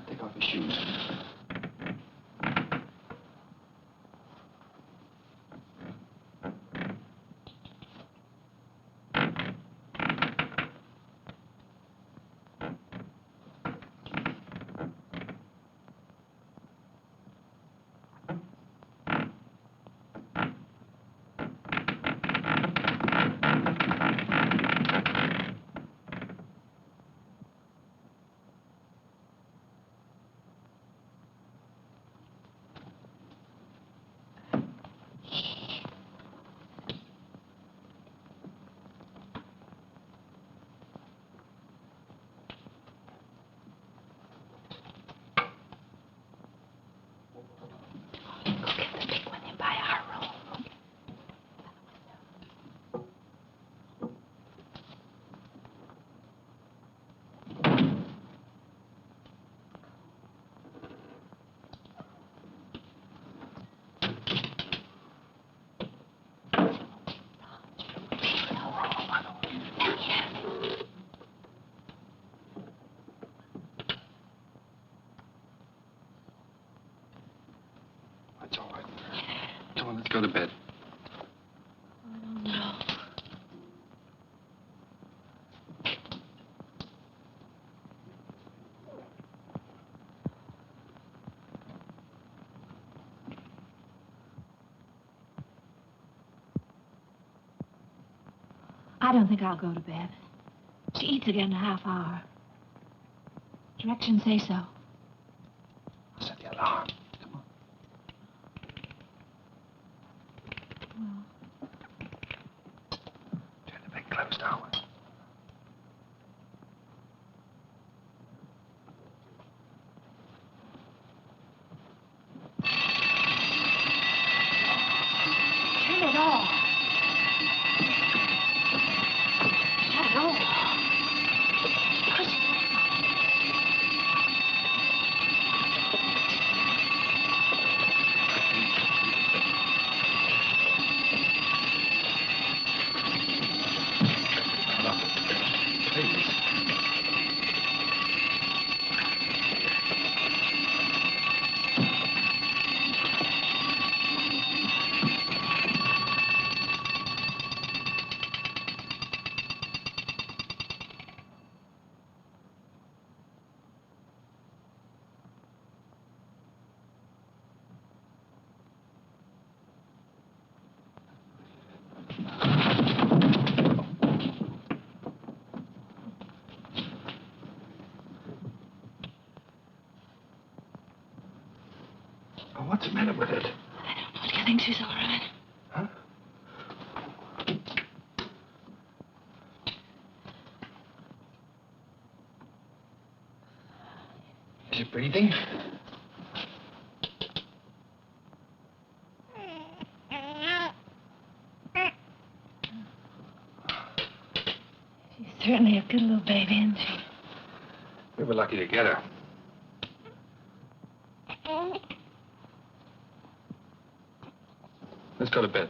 Take off your shoes. That's all right. Come on, let's go to bed. No. I don't think I'll go to bed. She eats again in a half hour. Directions say so. I'll set the alarm. Come on. Turn the big clothes down. Turn it off. Shut it off. Push it down. the matter with it? I don't know. Do you think she's all right? Huh? Is it breathing? She's certainly a good little baby, isn't she? We were lucky to get her. Let's go to bed.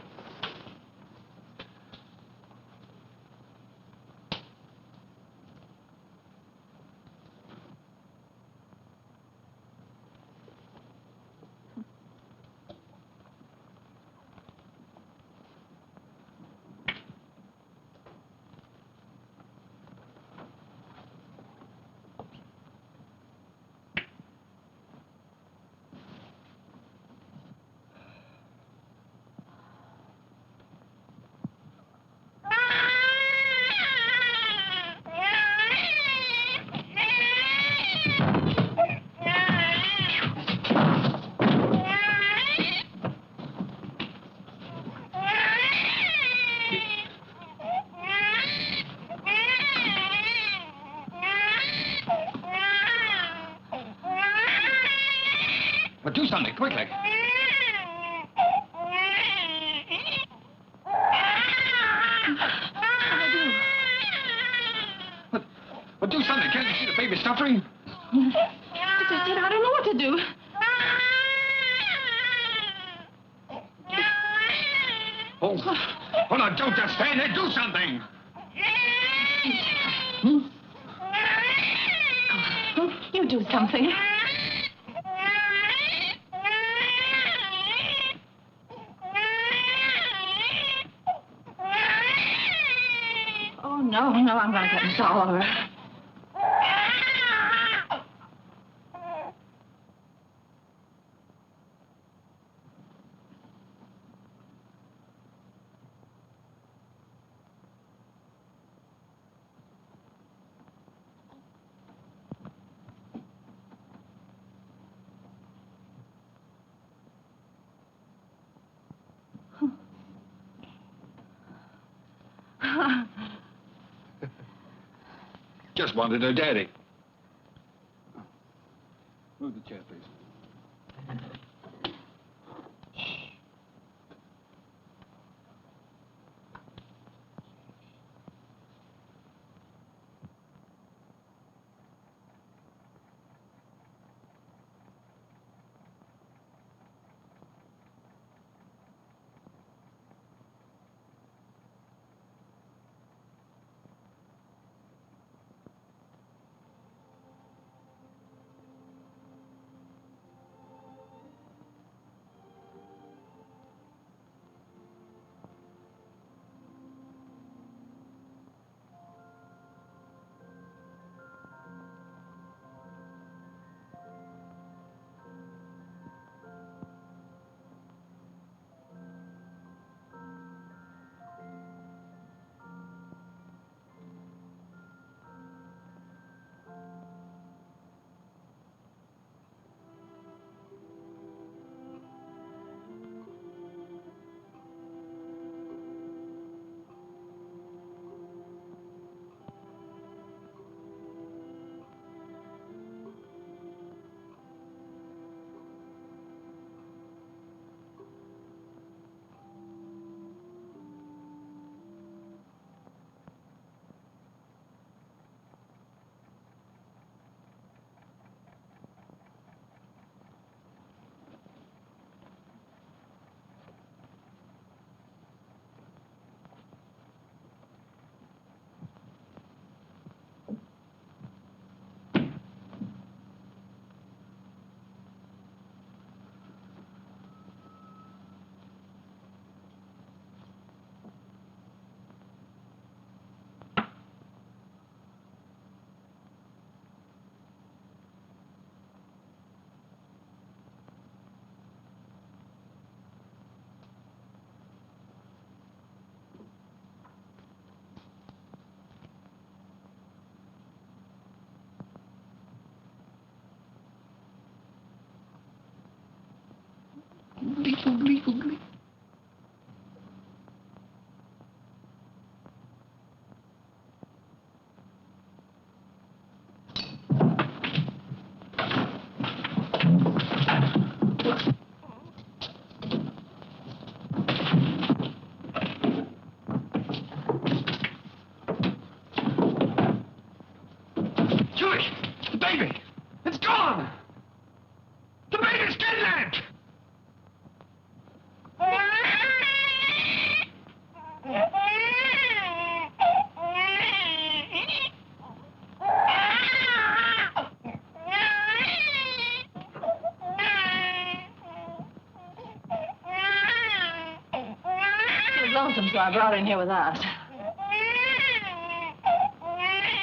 Well, do something, quickly. Well, do something. Can't you see the baby suffering? I don't know what to do. Oh, no, don't just stand there. Do something. You do something. Oh, no, I'm going to get this all over. Just wanted her daddy. Move the chair, please. lonesome, so I brought her in here with us.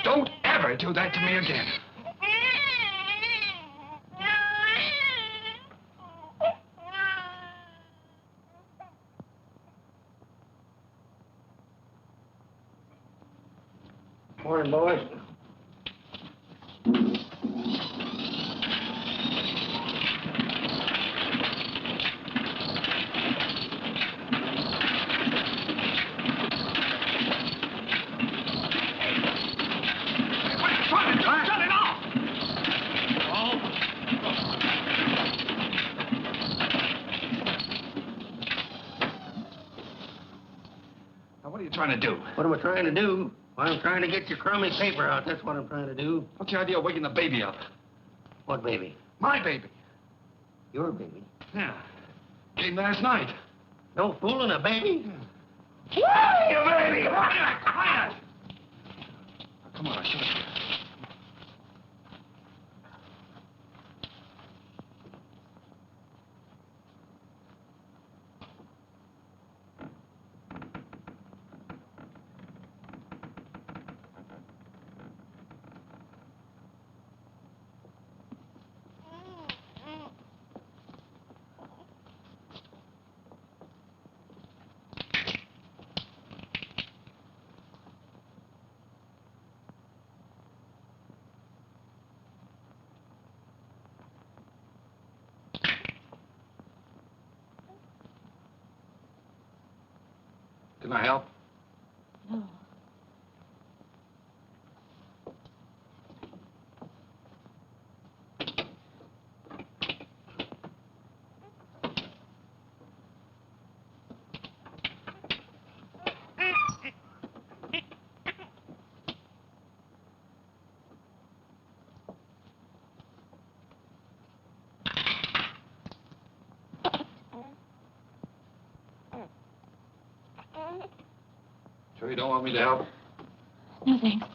Don't ever do that to me again. Morning, boys. What are you trying to do? What am I trying to do? Well, I'm trying to get your crummy paper out. That's what I'm trying to do. What's your idea of waking the baby up? What baby? My baby. Your baby? Yeah. Came last night. No fooling a baby? Why, you baby? Quiet! Quiet! Now, come on, I'll show you. Can I help? No. Sure you don't want me to help? No, thanks.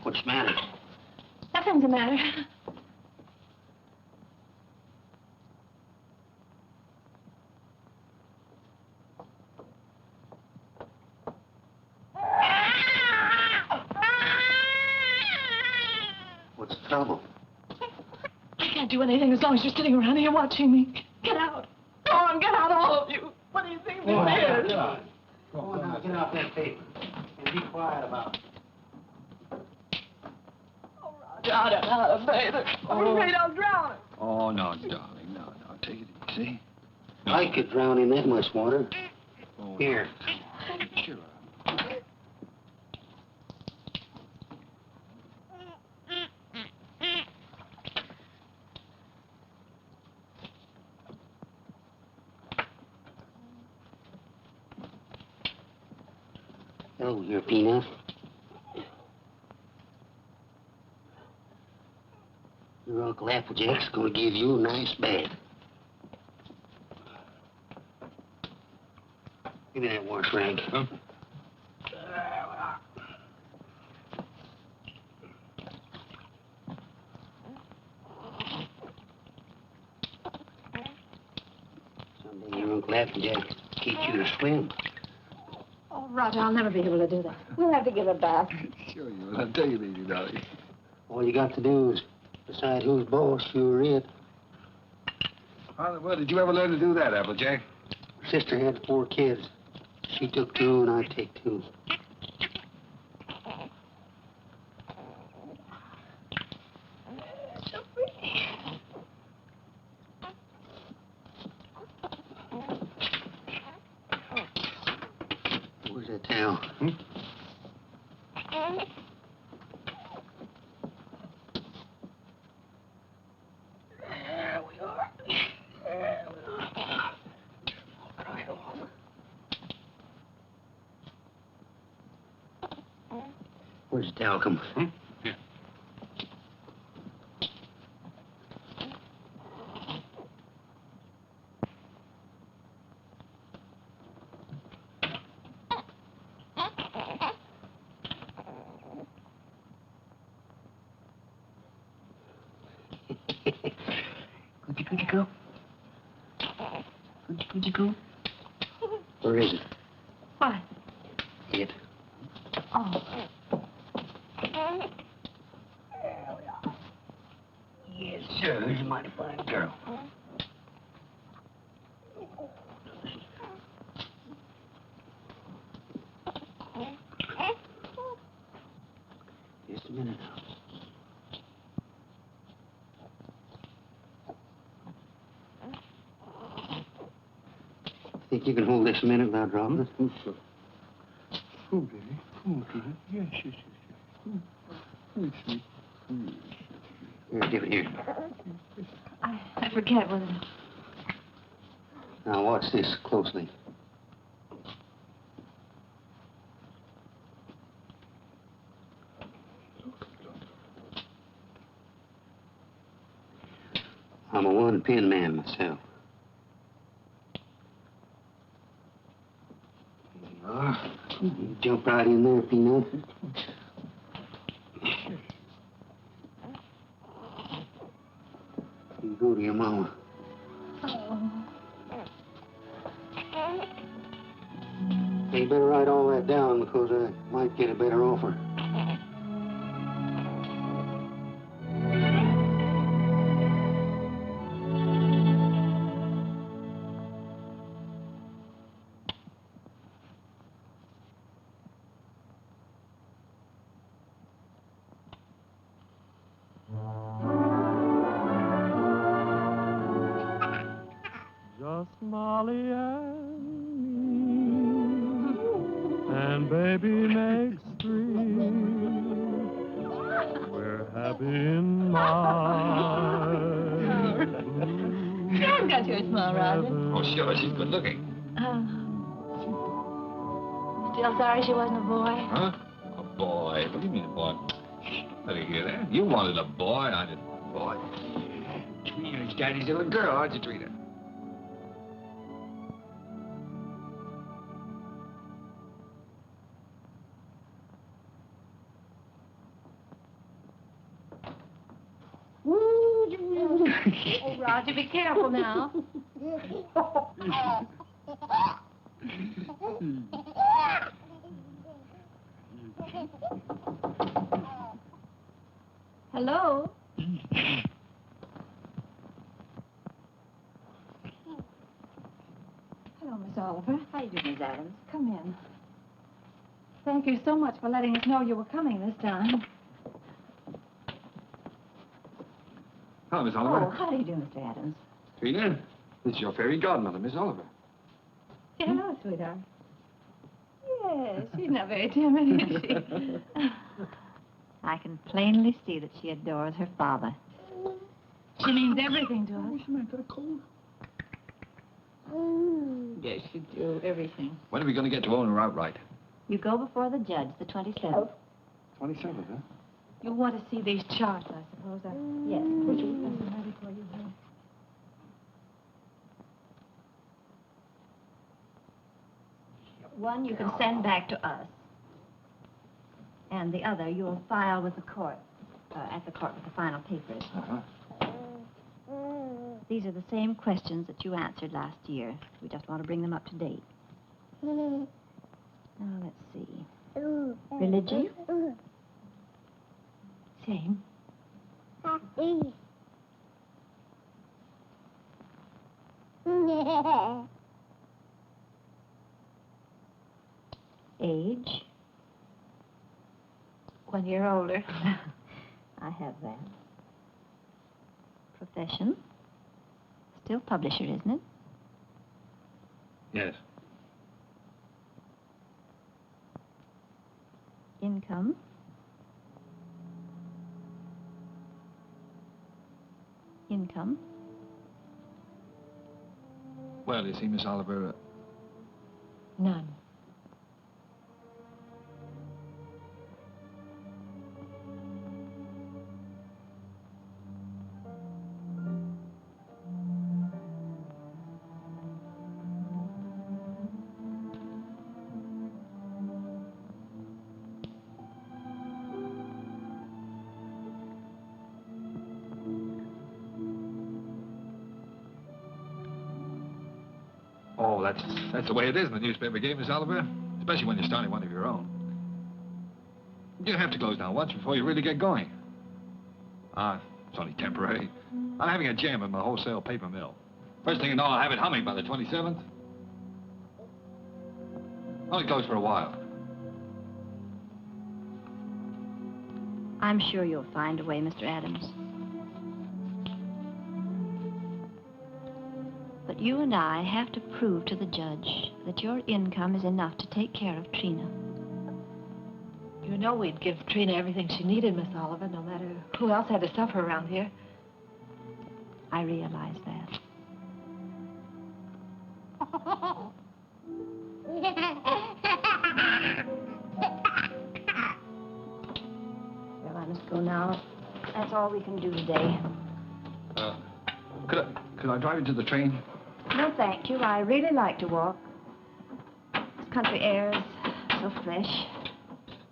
What's the matter? Nothing's the matter. What's the trouble? I can't do anything as long as you're sitting around here watching me. Get out. Go on, get out, all of you. What do you think this is? Get out. Go on now, get out that paper. And be quiet about it. I don't know how to bathe her. I'm afraid I'll drown her. Oh, no, darling. No. Take it easy. I could drown in that much water. Oh, Here. Sure. Hello, here, Peanut. Your Uncle Applejack's gonna give you a nice bath. Give me that wash rag. Huh? Jack teach you to swim. Oh, Roger, I'll never be able to do that. We'll have to give it back. Sure you will. I'll tell you, baby, darling. All you got to do is decide who's boss, you or it. Well, did you ever learn to do that, Applejack? Sister had 4 kids. She took 2 and I take 2. Where's that towel? There we are. There we are. Dry it off. Where's the talcum? Here. Could you go? Could you go? Where is it? What? It. Oh. There we are. Yes, sir. Who's a mighty fine girl. Just a minute now. Think you can hold this a minute without dropping it? Oh, sir. Oh, baby. Oh, baby. Yes, yes, yes, yes. Yes, yes. Here, give it here. I forget what it is. Now, watch this closely. I'm a one-pin man myself. There you are. You jump right in there, Peanut. You go to your mama. Hey, you better write all that down because I might get a better offer. Just Molly and me, and baby makes 3. We're happy in my She has got your smile, Roger. Oh, sure, she's good looking. Still sorry she wasn't a boy? Huh? A boy? What do you mean a boy? Let me hear that. You wanted a boy, I didn't. Boy. Trina's daddy's little girl, aren't you, Trina? Oh, Roger, be careful now. Hello? Hello, Miss Oliver. How you doing, Miss Adams? Come in. Thank you so much for letting us know you were coming this time. Hello, Miss Oliver. Oh, how do you do, Mr. Adams? Trina, this is your fairy godmother, Miss Oliver. Hello, sweetheart. Yes, she's not very timid, is she? I can plainly see that she adores her father. She means everything to us. What's the matter? Cold? Yes, you do. Everything. When are we going to get to own her outright? You go before the judge, the 27th. 27th, huh? You want to see these charts, I suppose. Yes. Would you have them ready for you, honey? One you can send back to us. And the other you'll file with the court, at the court with the final papers. Uh-huh. These are the same questions that you answered last year. We just want to bring them up to date. Now, let's see. Religion? Same. Age? 1 year older. I have that. Profession? Still publisher, isn't it? Yes. Income? Income? Well, you see, Miss Oliver, None. oh, that's the way it is in the newspaper game, Miss Oliver. Especially when you're starting one of your own. You have to close down once before you really get going. It's only temporary. I'm having a jam in my wholesale paper mill. First thing you know, I'll have it humming by the 27th. Only goes for a while. I'm sure you'll find a way, Mr. Adams. But you and I have to prove to the judge that your income is enough to take care of Trina. You know we'd give Trina everything she needed, Miss Oliver, no matter who else had to suffer around here. I realize that. Well, I must go now. That's all we can do today. Could I drive you to the train? No, thank you. I really like to walk. This country air is so fresh.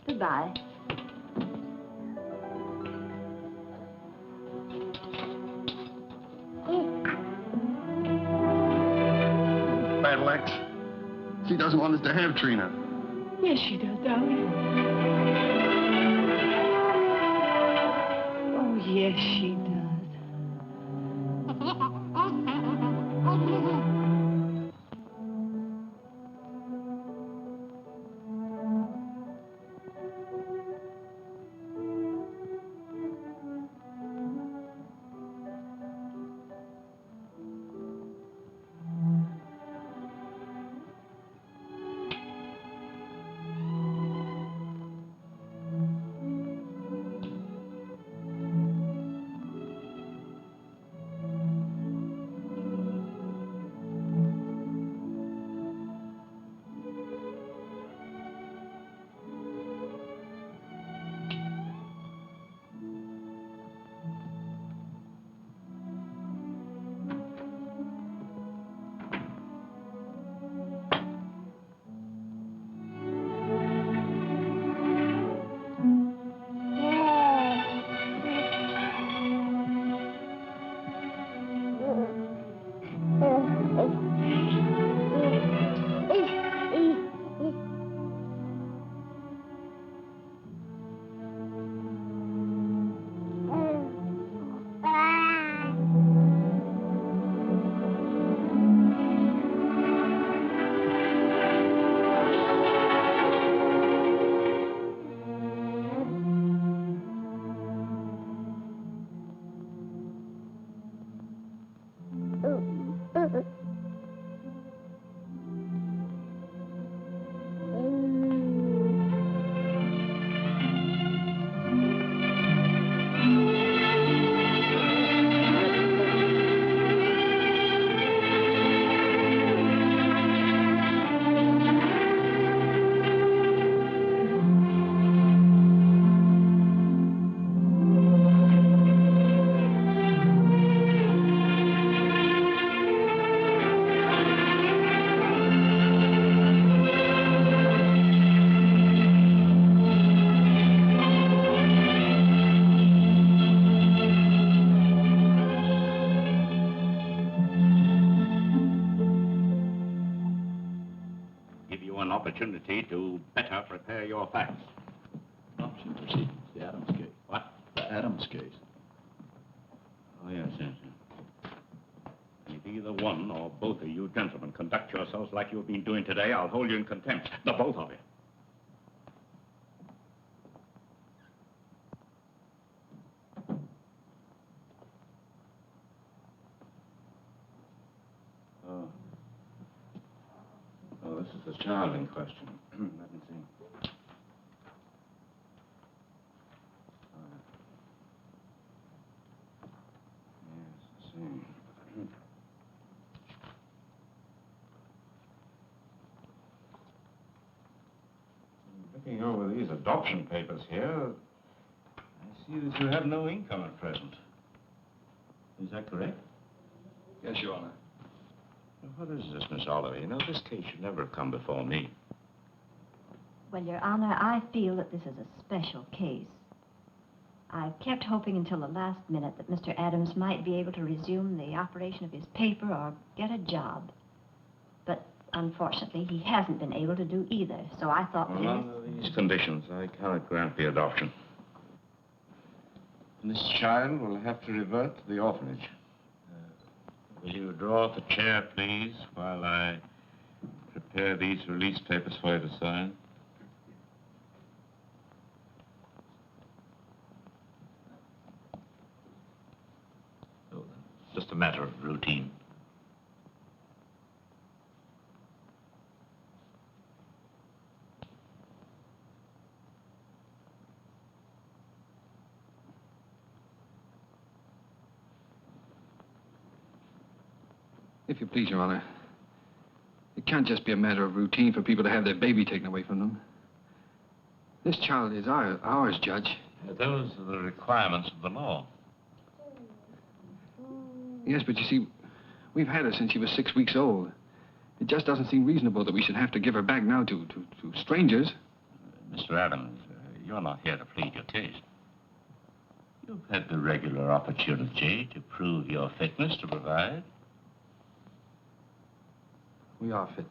Goodbye. Battle Axe. She doesn't want us to have Trina. Yes, she does, darling. Oh, yes, she does. opportunity to better prepare your facts. Adoption proceedings, the Adams case. What? The Adams case. Oh, yes, yes, yes. If either one or both of you gentlemen conduct yourselves like you've been doing today, I'll hold you in contempt. The both of you. Oh, this is the child in question. Let me see. Yes, I see. Looking over these adoption papers here, I see that you have no income at present. Is that correct? Yes, Your Honor. What is this, Miss Oliver? You know, this case should never have come before me. Well, Your Honor, I feel that this is a special case. I've kept hoping until the last minute that Mr. Adams might be able to resume the operation of his paper or get a job. But unfortunately, he hasn't been able to do either, so I thought... Well, under these conditions, I cannot grant the adoption. And this child will have to revert to the orphanage. Will you draw up a chair, please, while I prepare these release papers for you to sign? Oh, just a matter of routine. If you please, Your Honor, it can't just be a matter of routine for people to have their baby taken away from them. This child is ours, Judge. Those are the requirements of the law. Yes, but you see, we've had her since she was 6 weeks old. It just doesn't seem reasonable that we should have to give her back now to strangers. Mr. Adams, you're not here to plead your case. You've had the regular opportunity to prove your fitness to provide. We are fit,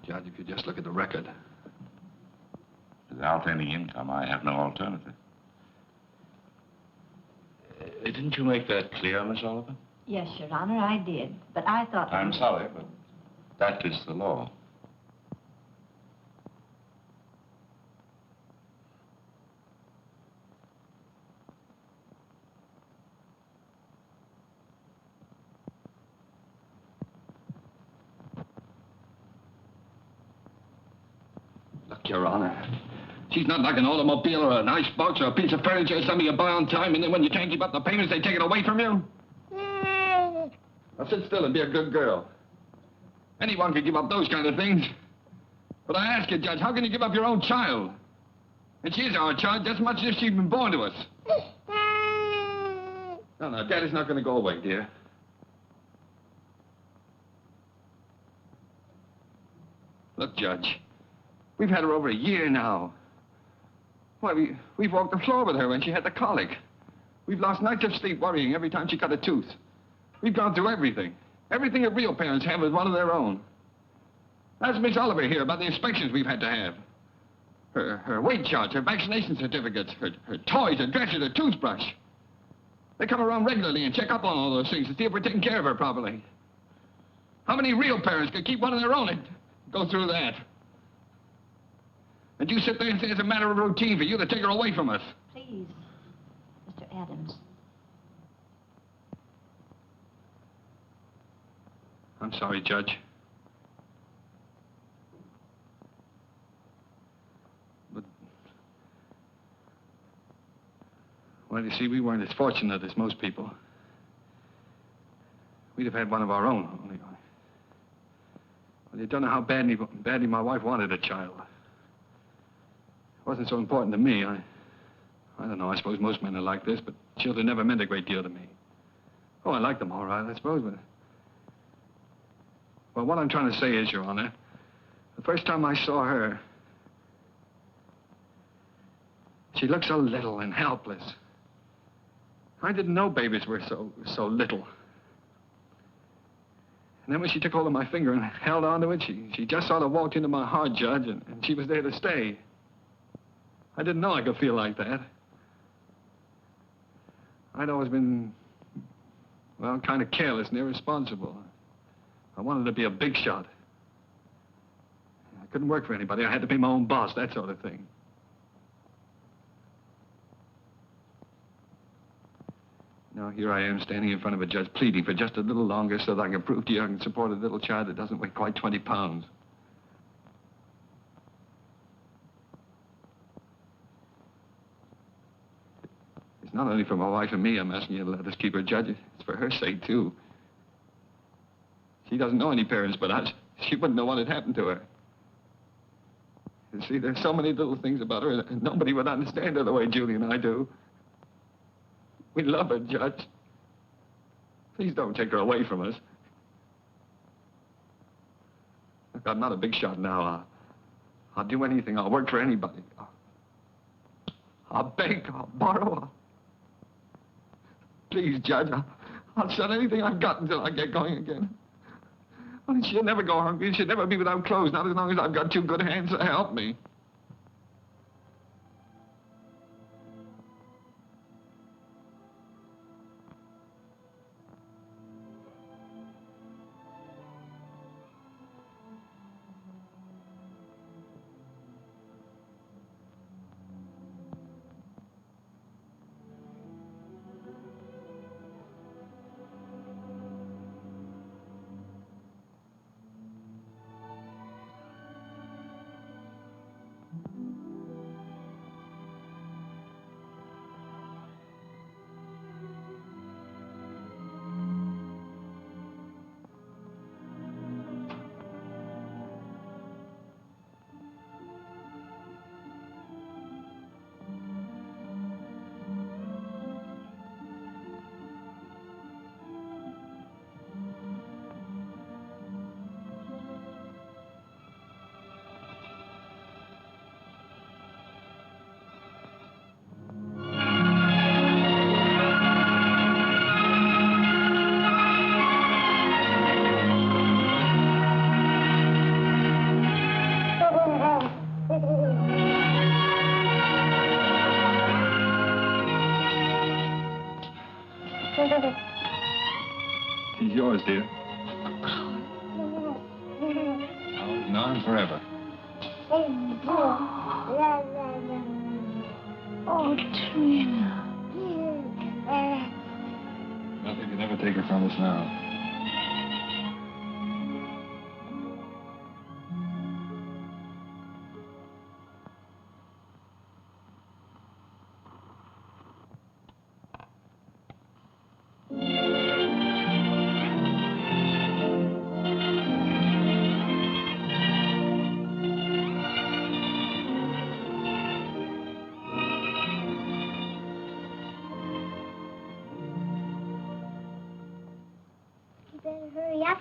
Judge, if you just look at the record. Without any income, I have no alternative. Didn't you make that clear, Miss Oliver? Yes, Your Honor, I did. But I thought... I'm sorry, but that is the law. Look, Your Honor, she's not like an automobile or an icebox or a piece of furniture or something you buy on time, and then when you can't keep up the payments, they take it away from you. Now sit still and be a good girl. Anyone can give up those kind of things. But I ask you, Judge, how can you give up your own child? And she's our child just as much as if she'd been born to us. No, Daddy's not going to go away, dear. Look, Judge, we've had her over a year now. Why, we've walked the floor with her when she had the colic. We've lost nights of sleep worrying every time she cut a tooth. We've gone through everything. Everything that real parents have with one of their own. Ask Miss Oliver here about the inspections we've had to have. Her weight charts, her vaccination certificates, her toys, her dresser, her toothbrush. They come around regularly and check up on all those things to see if we're taking care of her properly. How many real parents could keep one of their own and go through that? And you sit there and say it's a matter of routine for you to take her away from us. Please, Mr. Adams. I'm sorry, Judge. But, well, you see, we weren't as fortunate as most people. We'd have had one of our own, only. Well, you don't know how badly my wife wanted a child. It wasn't so important to me. I don't know, I suppose most men are like this, but children never meant a great deal to me. Oh, I like them all right, I suppose, but... Well, what I'm trying to say is, Your Honor, the first time I saw her, she looked so little and helpless. I didn't know babies were so little. And then when she took hold of my finger and held onto it, she just sort of walked into my heart, Judge, and she was there to stay. I didn't know I could feel like that. I'd always been, well, kind of careless and irresponsible. I wanted to be a big shot. I couldn't work for anybody. I had to be my own boss, that sort of thing. Now, here I am standing in front of a judge pleading for just a little longer so that I can prove to you I can support a little child that doesn't weigh quite 20 pounds. It's not only for my wife and me I'm asking you to let us keep her, Judge. It's for her sake, too. She doesn't know any parents but us. She wouldn't know what had happened to her. You see, there's so many little things about her that nobody would understand her the way Julie and I do. We love her, Judge. Please don't take her away from us. Look, I'm not a big shot now. I'll do anything. I'll work for anybody. I'll beg. I'll borrow. Please, Judge, I'll sell anything I've got until I get going again. Only she'll never go hungry. She'll never be without clothes, not as long as I've got two good hands to help me. He's yours, dear. Ours and ours forever. Oh, Trina. Nothing can ever take her from us now.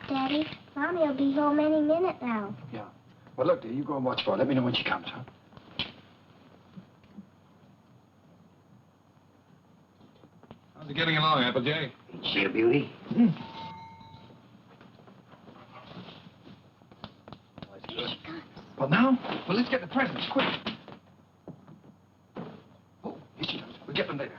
Daddy. Mommy will be home any minute now. Yeah. Well, look, dear, you go and watch for her. Let me know when she comes, huh? How's it getting along, Applejay? Ain't she a beauty? Well, now? Well, let's get the presents, quick. Oh, here she comes. We'll get them later.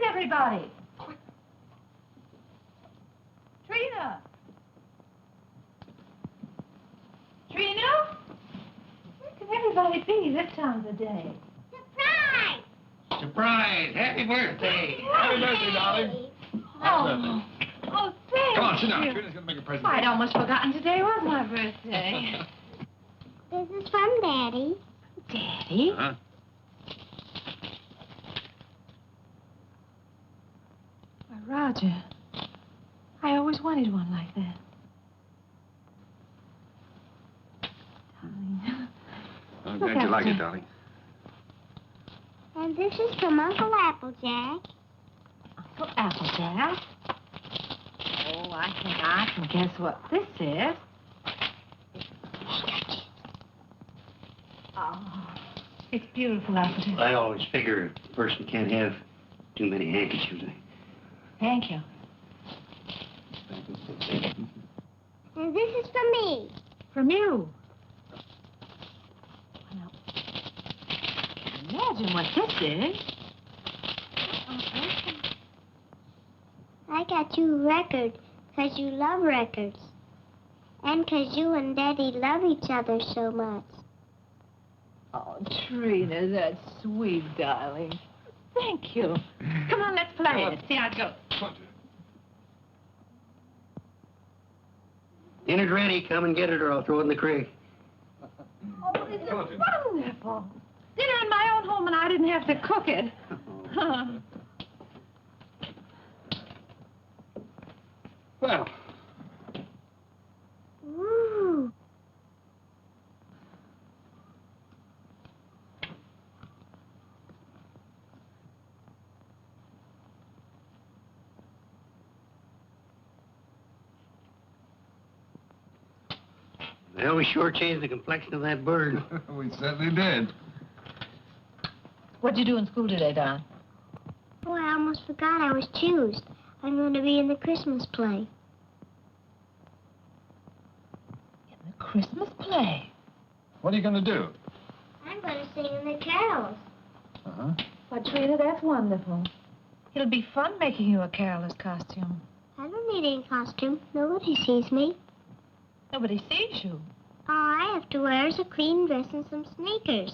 Everybody. Trina. Trina? Where can everybody be this time of the day? Surprise! Surprise! Happy birthday! Happy birthday, darling. Oh, thank Come on, sit down. you. Trina's going to make a present. Why, I'd almost forgotten today was my birthday. This is from Daddy. Daddy? Huh? Roger, I always wanted one like that. Darling. I'm glad you like it, darling. And this is from Uncle Applejack. Uncle Applejack? Oh, I think I can guess what this is. Oh, it's beautiful, Applejack. I always figure a person can't have too many handkerchiefs. Thank you. And this is from me. From you. Well, imagine what this is. I got you a record because you love records. And because you and Daddy love each other so much. Oh, Trina, that's sweet, darling. Thank you. Come on, let's play it. See how it goes. Dinner's ready. Come and get it or I'll throw it in the creek. Oh, this is wonderful. Dinner in my own home and I didn't have to cook it. Well. Woo. Well, we sure changed the complexion of that bird. We certainly did. What'd you do in school today, Don? Oh, I almost forgot I was choosed. I'm going to be in the Christmas play. In the Christmas play? What are you going to do? I'm going to sing in the carols. Uh-huh. Well, Trina, that's wonderful. It'll be fun making you a carol's costume. I don't need any costume. Nobody sees me. Nobody sees you. All I have to wear is a clean dress and some sneakers.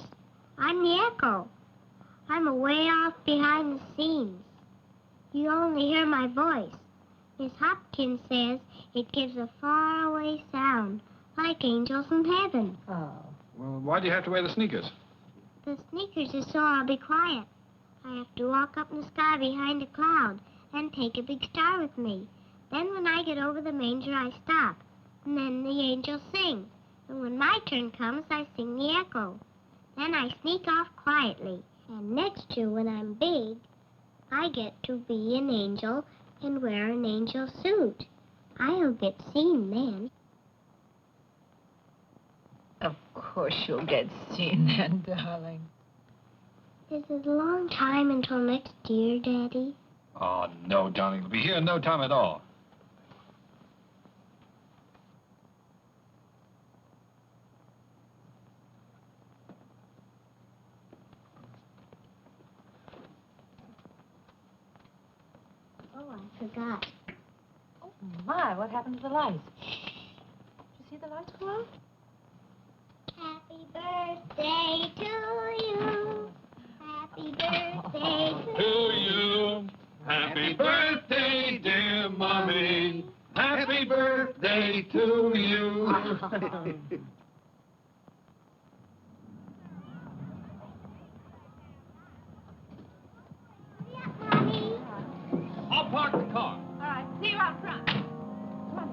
I'm the echo. I'm away off behind the scenes. You only hear my voice. Miss Hopkins says it gives a faraway sound, like angels in heaven. Oh. Well, why do you have to wear the sneakers? The sneakers is so I'll be quiet. I have to walk up in the sky behind a cloud and take a big star with me. Then when I get over the manger, I stop. And then the angels sing. And when my turn comes, I sing the echo. Then I sneak off quietly. And next year, when I'm big, I get to be an angel and wear an angel suit. I'll get seen then. Of course you'll get seen then, darling. Is it a long time until next year, Daddy? Oh, no, darling. It'll be here in no time at all. Oh, I forgot. Oh, my, what happened to the lights? Did you see the lights go out? Happy birthday to you. Happy birthday To you. Happy birthday, dear Mommy. Happy birthday to you. Mommy. I'll park the car. All right, see you out front. Come on.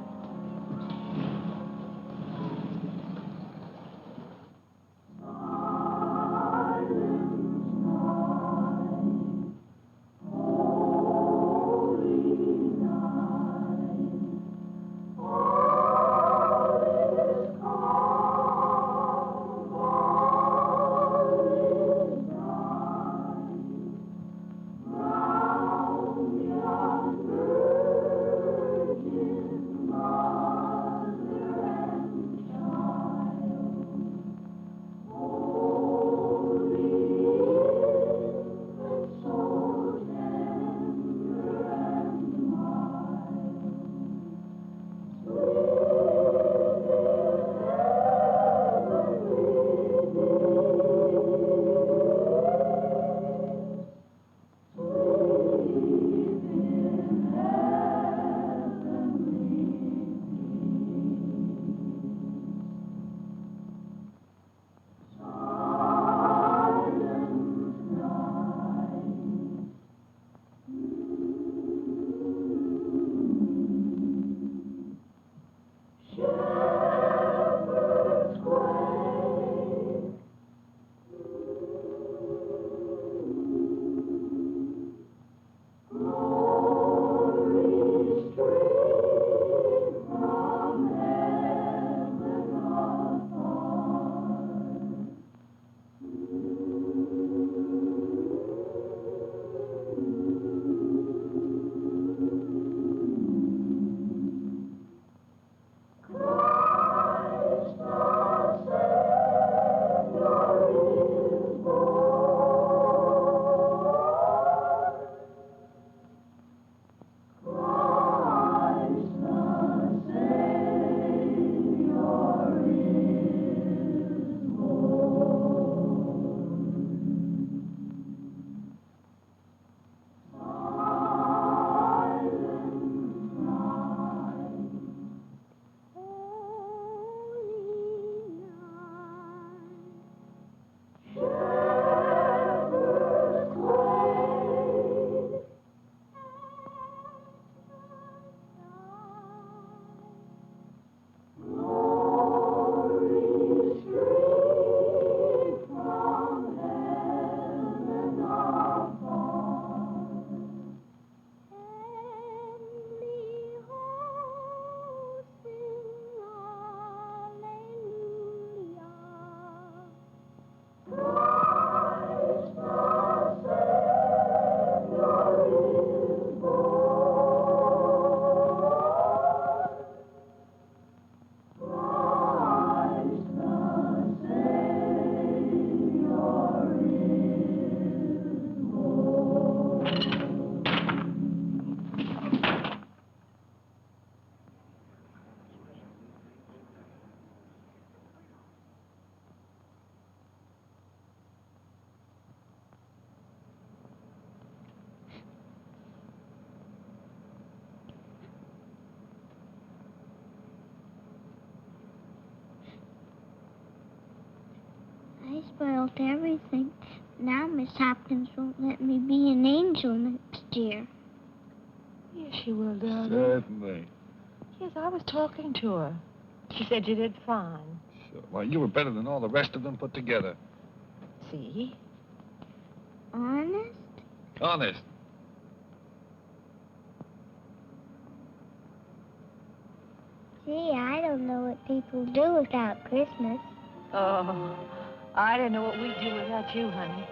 spoiled everything. Now Miss Hopkins won't let me be an angel next year. Yes, she will, darling. Certainly. Yes, I was talking to her. She said you did fine. Sure. Well, you were better than all the rest of them put together. See? Honest? Honest. Gee, I don't know what people do without Christmas. Oh, I didn't know what we'd do without you, honey.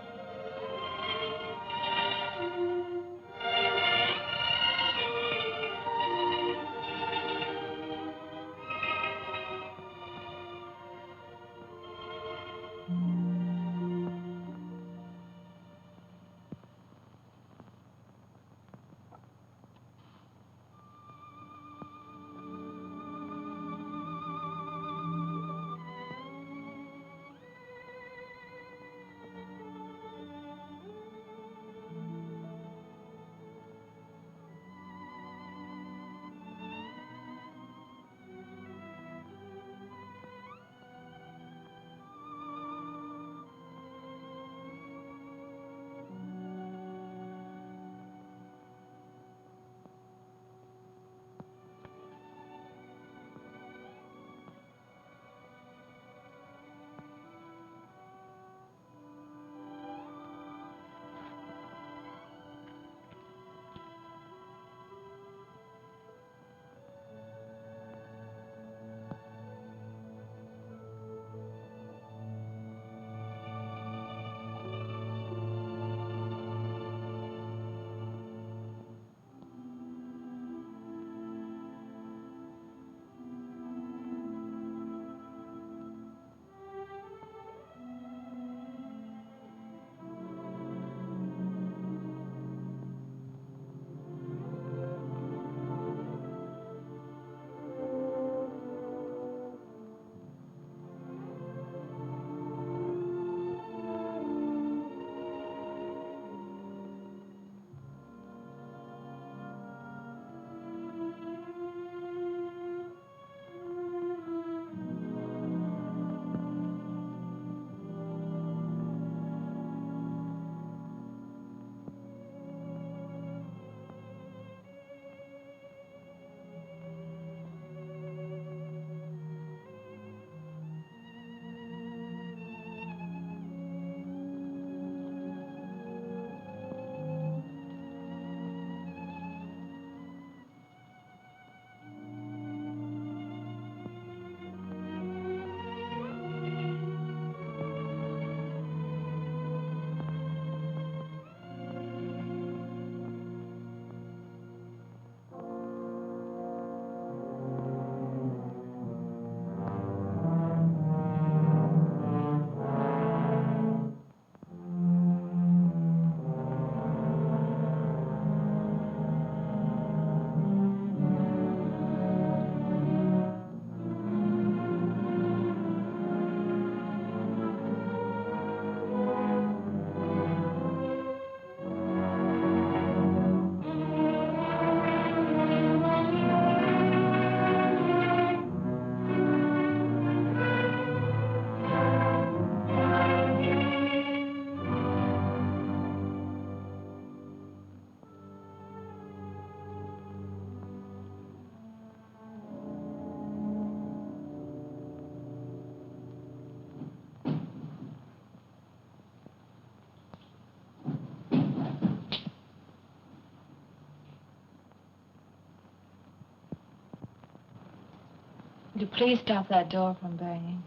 Would you please stop that door from banging?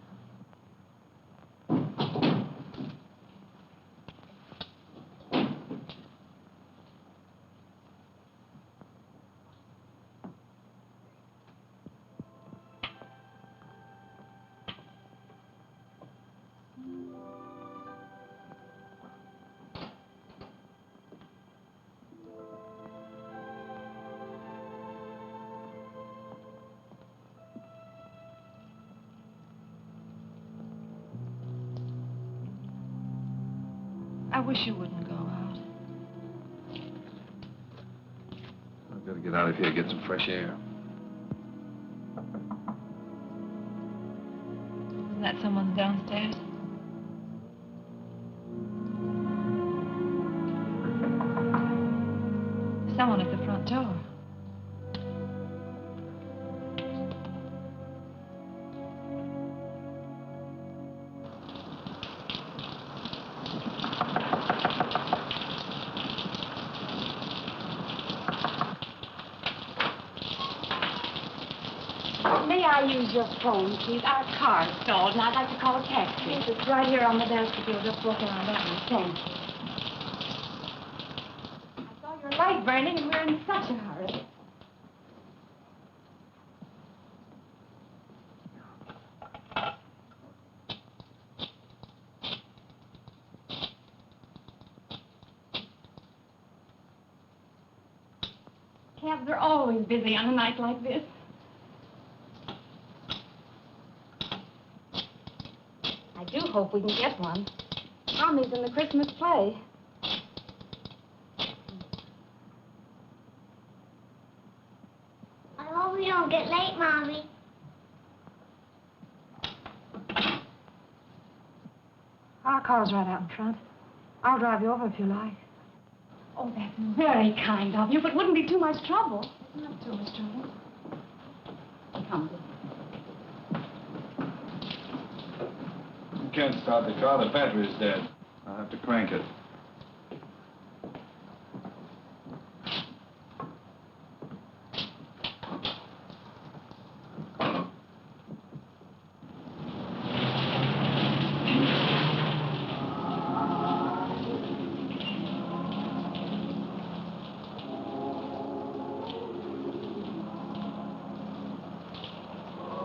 I wish you wouldn't go out. I've got to get out of here, get some fresh air. Isn't that someone downstairs? I use your phone, please? Our car's stalled, and I'd like to call a taxi. Yes, it's right here on the desk if you'll just walk around that way. Thank you. I saw your light burning, and we're in such a hurry. Cabs are always busy on a night like this. I do hope we can get one. Tommy's in the Christmas play. I hope we don't get late, Mommy. Our car's right out in front. I'll drive you over if you like. Oh, that's very kind of you, but wouldn't be too much trouble. Not too much trouble. Come. You can't start the car. The battery's dead. I'll have to crank it.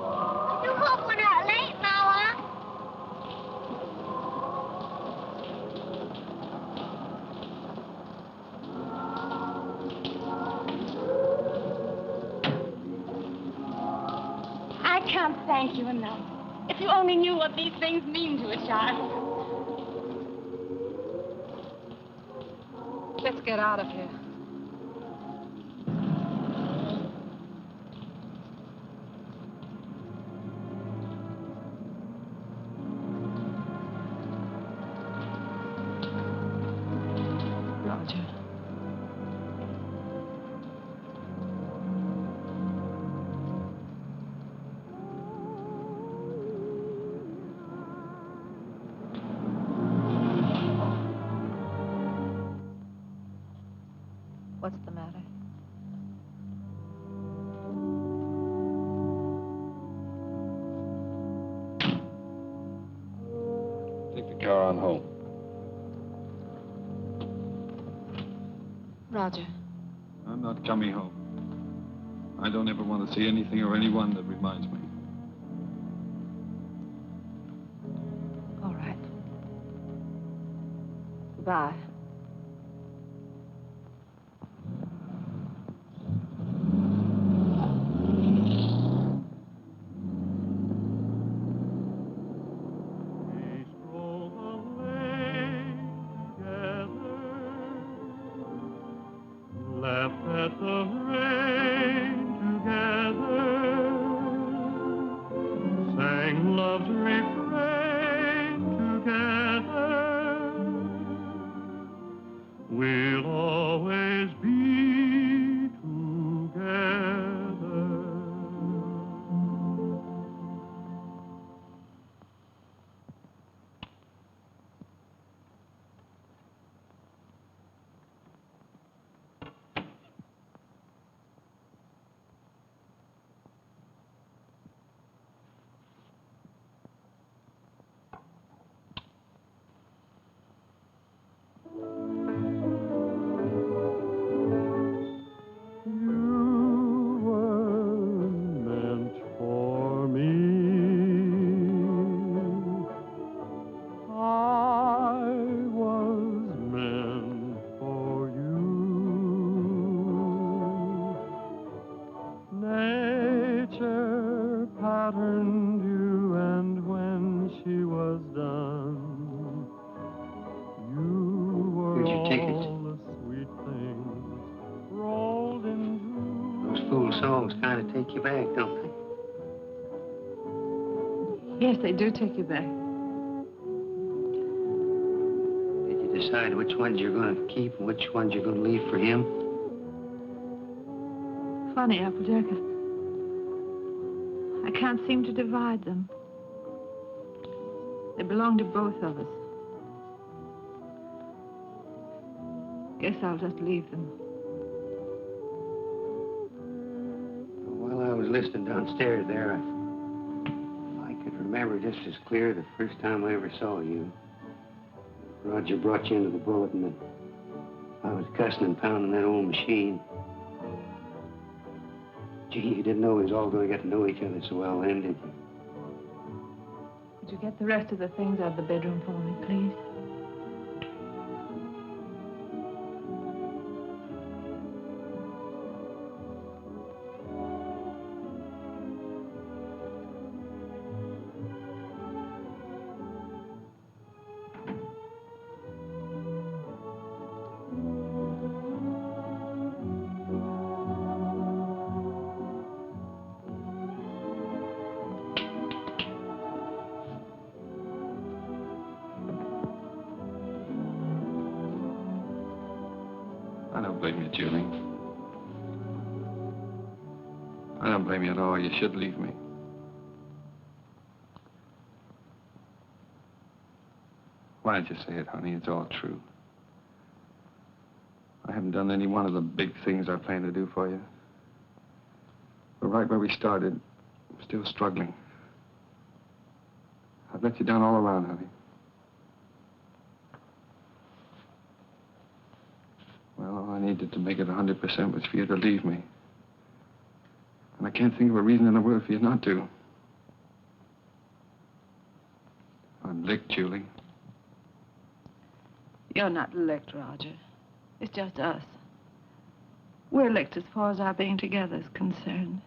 I do hope we're not late, Mama. I can't thank you enough. If you only knew what these things mean to a child. Let's get out of here. Roger. What's the matter? Take the car on home. Roger. I'm not coming home. I don't ever want to see anything or anyone that reminds me. All right. Goodbye. We stroll the lane together, laughed at the rain together, sang love's refrain together. We'll always be together. You were meant for me. I was meant for you. Nature patterned you, and when she was done, you were Here's your ticket. all the sweet things rolled into. Those fool songs kind of take you back, don't they? Yes, they do take you back. Did you decide which ones you're going to keep and which ones you're going to leave for him? Funny, Applejack. I can't seem to divide them. They belong to both of us. Guess I'll just leave them. While I was listening downstairs there, I remember just as clear the first time I ever saw you. Roger brought you into the bulletin and I was cussing and pounding that old machine. Gee, you didn't know we was all going to get to know each other so well then, did you? Would you get the rest of the things out of the bedroom for me, please? I don't blame you, Julie. I don't blame you at all. You should leave me. Why don't you say it, honey? It's all true. I haven't done any one of the big things I plan to do for you. But right where we started, I'm still struggling. I've let you down all around, honey. Well, all I needed to make it 100% was for you to leave me. And I can't think of a reason in the world for you not to. I'm licked, Julie. You're not licked, Roger. It's just us. We're licked as far as our being together is concerned.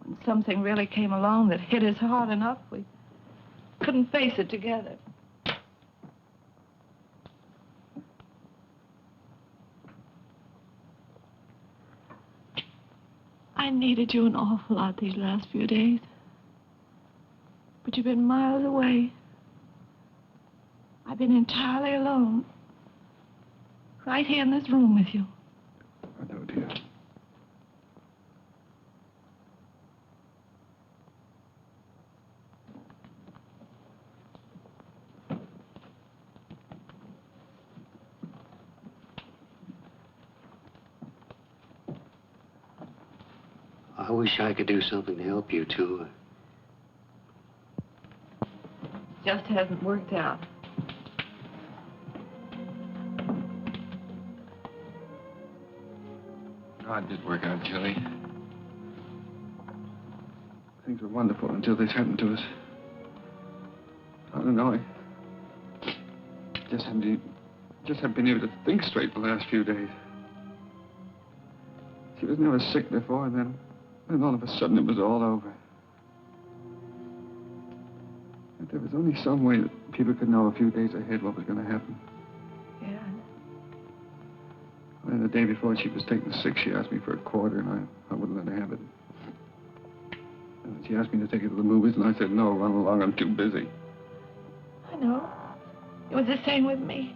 When something really came along that hit us hard enough, we couldn't face it together. I needed you an awful lot these last few days. But you've been miles away. I've been entirely alone. Right here in this room with you. I know, dear. I wish I could do something to help you, too. Just hasn't worked out. God did work out, Julie. Things were wonderful until this happened to us. I don't know. I just haven't been able to think straight the last few days. She was never sick before, and then all of a sudden it was all over. If there was only some way that people could know a few days ahead what was going to happen. Yeah. And the day before she was taken sick, she asked me for a quarter, and I wouldn't let her have it. And she asked me to take her to the movies, and I said, no, run along, I'm too busy. I know. It was the same with me.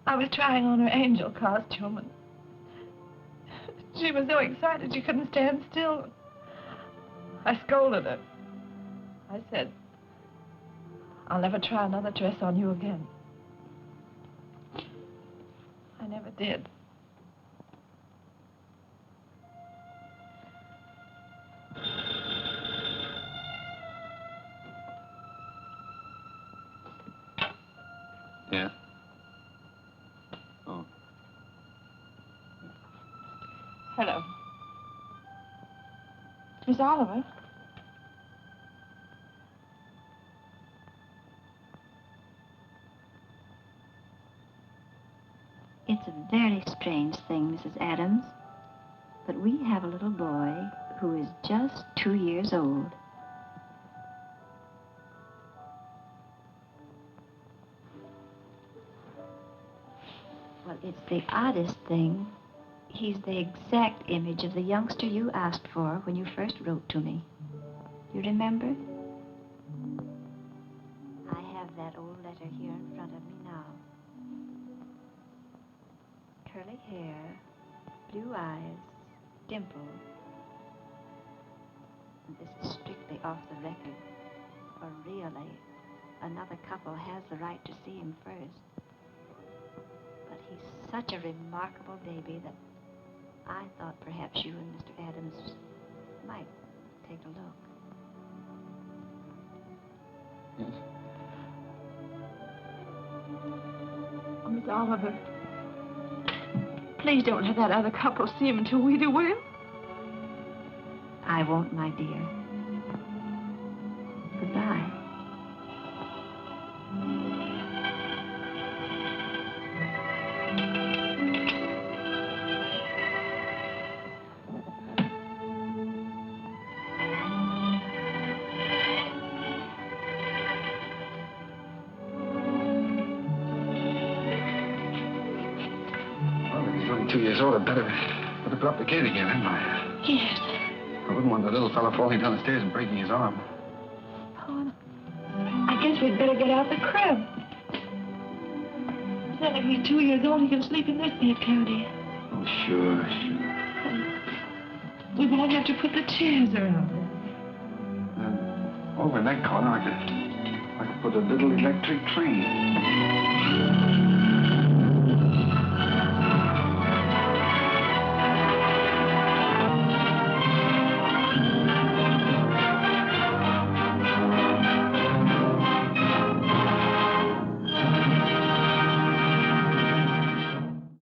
I was trying on her angel costume, and she was so excited she couldn't stand still. I scolded her. I said, I'll never try another dress on you again. I never did. Yeah? Oh. Hello. Miss Oliver? It's a very strange thing, Mrs. Adams, but we have a little boy who is just 2 years old. Well, it's the oddest thing. He's the exact image of the youngster you asked for when you first wrote to me. You remember? I have that old letter here in front of me now. Curly hair, blue eyes, dimple. And this is strictly off the record. For really, another couple has the right to see him first. But he's such a remarkable baby that I thought perhaps you and Mr. Adams might take a look. Yes? Oh, Miss Oliver, please don't let that other couple see him until we do, will you? I won't, my dear. Goodbye. Well, if he's only 2 years old, I'd better put up the gate again, hadn't I? Yes. I wouldn't want the little fellow falling down the stairs and breaking his arm. Oh, I guess we'd better get out the crib. Then if he's 2 years old, he can sleep in this bed, can't he? Oh, sure. We won't have to put the chairs around. Over in that corner, I could put a little electric tree.